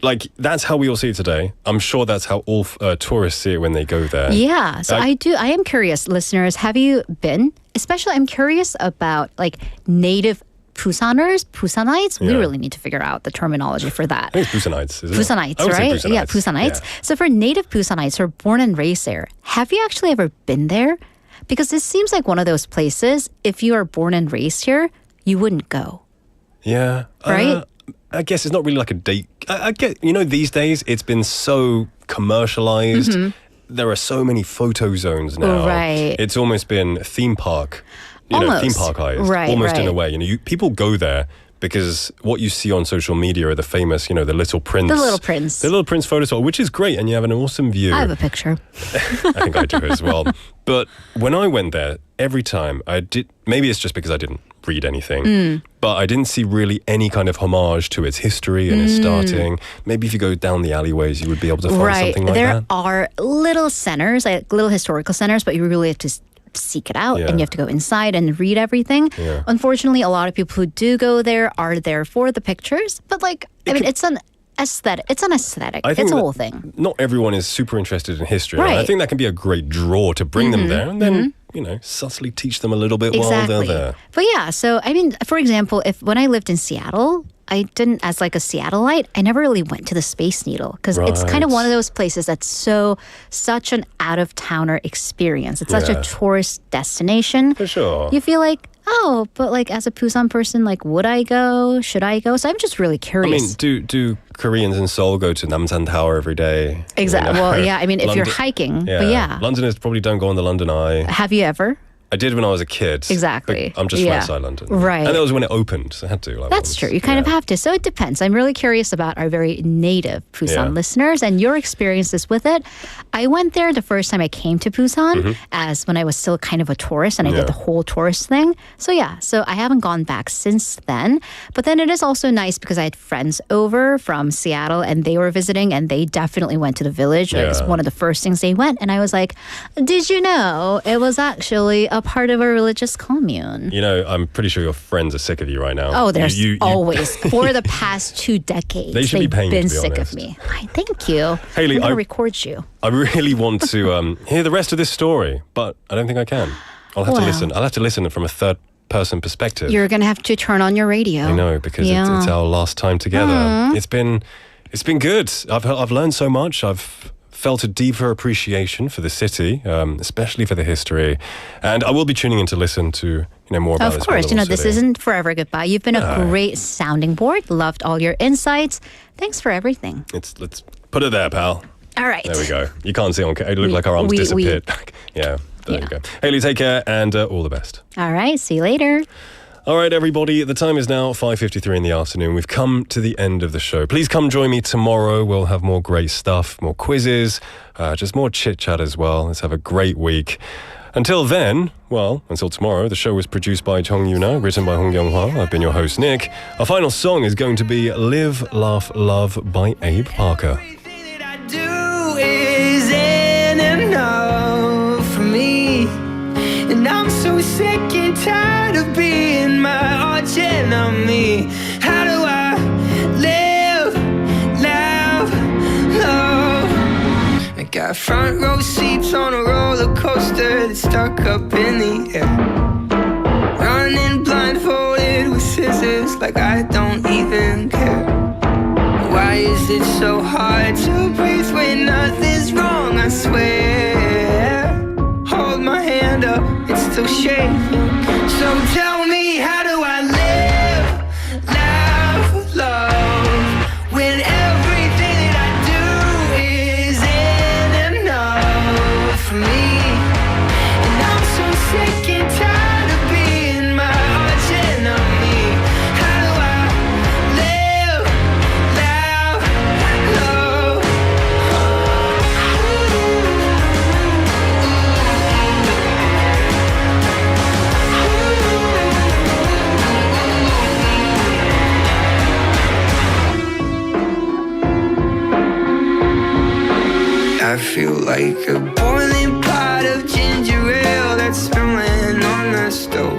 Like, that's how we all see it today. I'm sure that's how all tourists see it when they go there. Yeah, so I am curious, listeners, have you been? Especially, I'm curious about like native Busanites. We really need to figure out the terminology for that. I think it's Busanites, isn't it? Busanites, I would say right? Busanites. Yeah, Busanites. Yeah. So for native Busanites who are born and raised there, have you actually ever been there? Because this seems like one of those places, if you are born and raised here, you wouldn't go. Yeah. Right? I guess it's not really like a date. I get, these days it's been so commercialized. There are so many photo zones now. Right. It's almost been theme park, Almost. theme parkized. Right, almost in a right. way. People go there because what you see on social media are the famous, the Little Prince. The Little Prince. The Little Prince photo tour, which is great, and you have an awesome view. I have a picture. I think I do as well. But when I went there, every time I did, maybe it's just because I didn't read anything, but I didn't see really any kind of homage to its history and its starting. Maybe if you go down the alleyways, you would be able to find something like there that. are little centers, like little historical centers, but you really have to seek it out and you have to go inside and read everything. Yeah. Unfortunately, a lot of people who do go there are there for the pictures, but it's an aesthetic. It's an aesthetic. I think It's a whole thing. Not everyone is super interested in history. Right. I think that can be a great draw to bring them there and then, subtly teach them a little bit while they're there. But yeah, so I mean, for example, when I lived in Seattle, I didn't, as like a Seattleite, I never really went to the Space Needle because it's kind of one of those places that's such an out-of-towner experience. It's such a tourist destination. For sure. You feel like, but like as a Busan person, like would I go? Should I go? So I'm just really curious. I mean, do Koreans in Seoul go to Namsan Tower every day? Exactly. Well, yeah. I mean, if you're hiking, but yeah. Londoners probably don't go on the London Eye. Have you ever? I did when I was a kid. Exactly. But I'm just from outside London. Right. And that was when it opened, so I had to. That's true. You kind of have to. So it depends. I'm really curious about our very native Busan listeners and your experiences with it. I went there the first time I came to Busan as when I was still kind of a tourist and I did the whole tourist thing. So so I haven't gone back since then. But then it is also nice because I had friends over from Seattle and they were visiting and they definitely went to the village. It was one of the first things they went. And I was like, did you know it was actually a part of a religious commune? I'm pretty sure your friends are sick of you right now. Oh, there's always. For the past 2 decades, they should be paying been to be sick honest. of me. Thank you. Hayley, I'm going to record you. I really want to hear the rest of this story, but I don't think I can. I'll have to listen. I'll have to listen from a third person perspective. You're going to have to turn on your radio. I know, because it's our last time together. It's been good. I've learned so much. I've felt a deeper appreciation for the city, especially for the history, and I will be tuning in to listen to more about this. Of course, wonderful this city. isn't forever goodbye. You've been a great sounding board. Loved all your insights. Thanks for everything. Let's put it there, pal. All right. There we go. You can't see it look like our arms disappeared. Yeah, there you go. Hayley, take care and all the best. All right. See you later. All right, everybody, the time is now 5:53 in the afternoon. We've come to the end of the show. Please come join me tomorrow. We'll have more great stuff, more quizzes, just more chit-chat as well. Let's have a great week. Until then, until tomorrow, the show was produced by Jung Yuna, written by Hong Kyung-hwa. I've been your host, Nick. Our final song is going to be Live, Laugh, Love by Abe Parker. Isn't enough for me, and I'm so sick and tired of being my arch enemy. How do I live, laugh, love? I got front row seats on a roller coaster that's stuck up in the air, running blindfolded with scissors like I don't even care. Why is it so hard to breathe when nothing's wrong? I swear. Hold my hand up, it's still shaking. So tell me, how do I live, laugh, love when everything that I do isn't enough for me? And I'm so sick and tired of being my arch enemy. How do I live, laugh, love? I feel like a boiling pot of ginger ale that's spilling on the stove.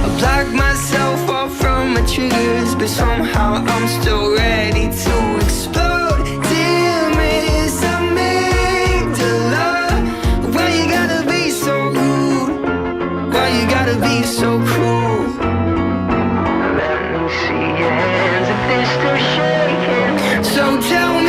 I block myself off from my triggers, but somehow I'm still ready to explode. Dear Miss Amygdala, why you gotta be so rude? Why you gotta be so cruel? Let me see your hands if they're still shaking. So tell me,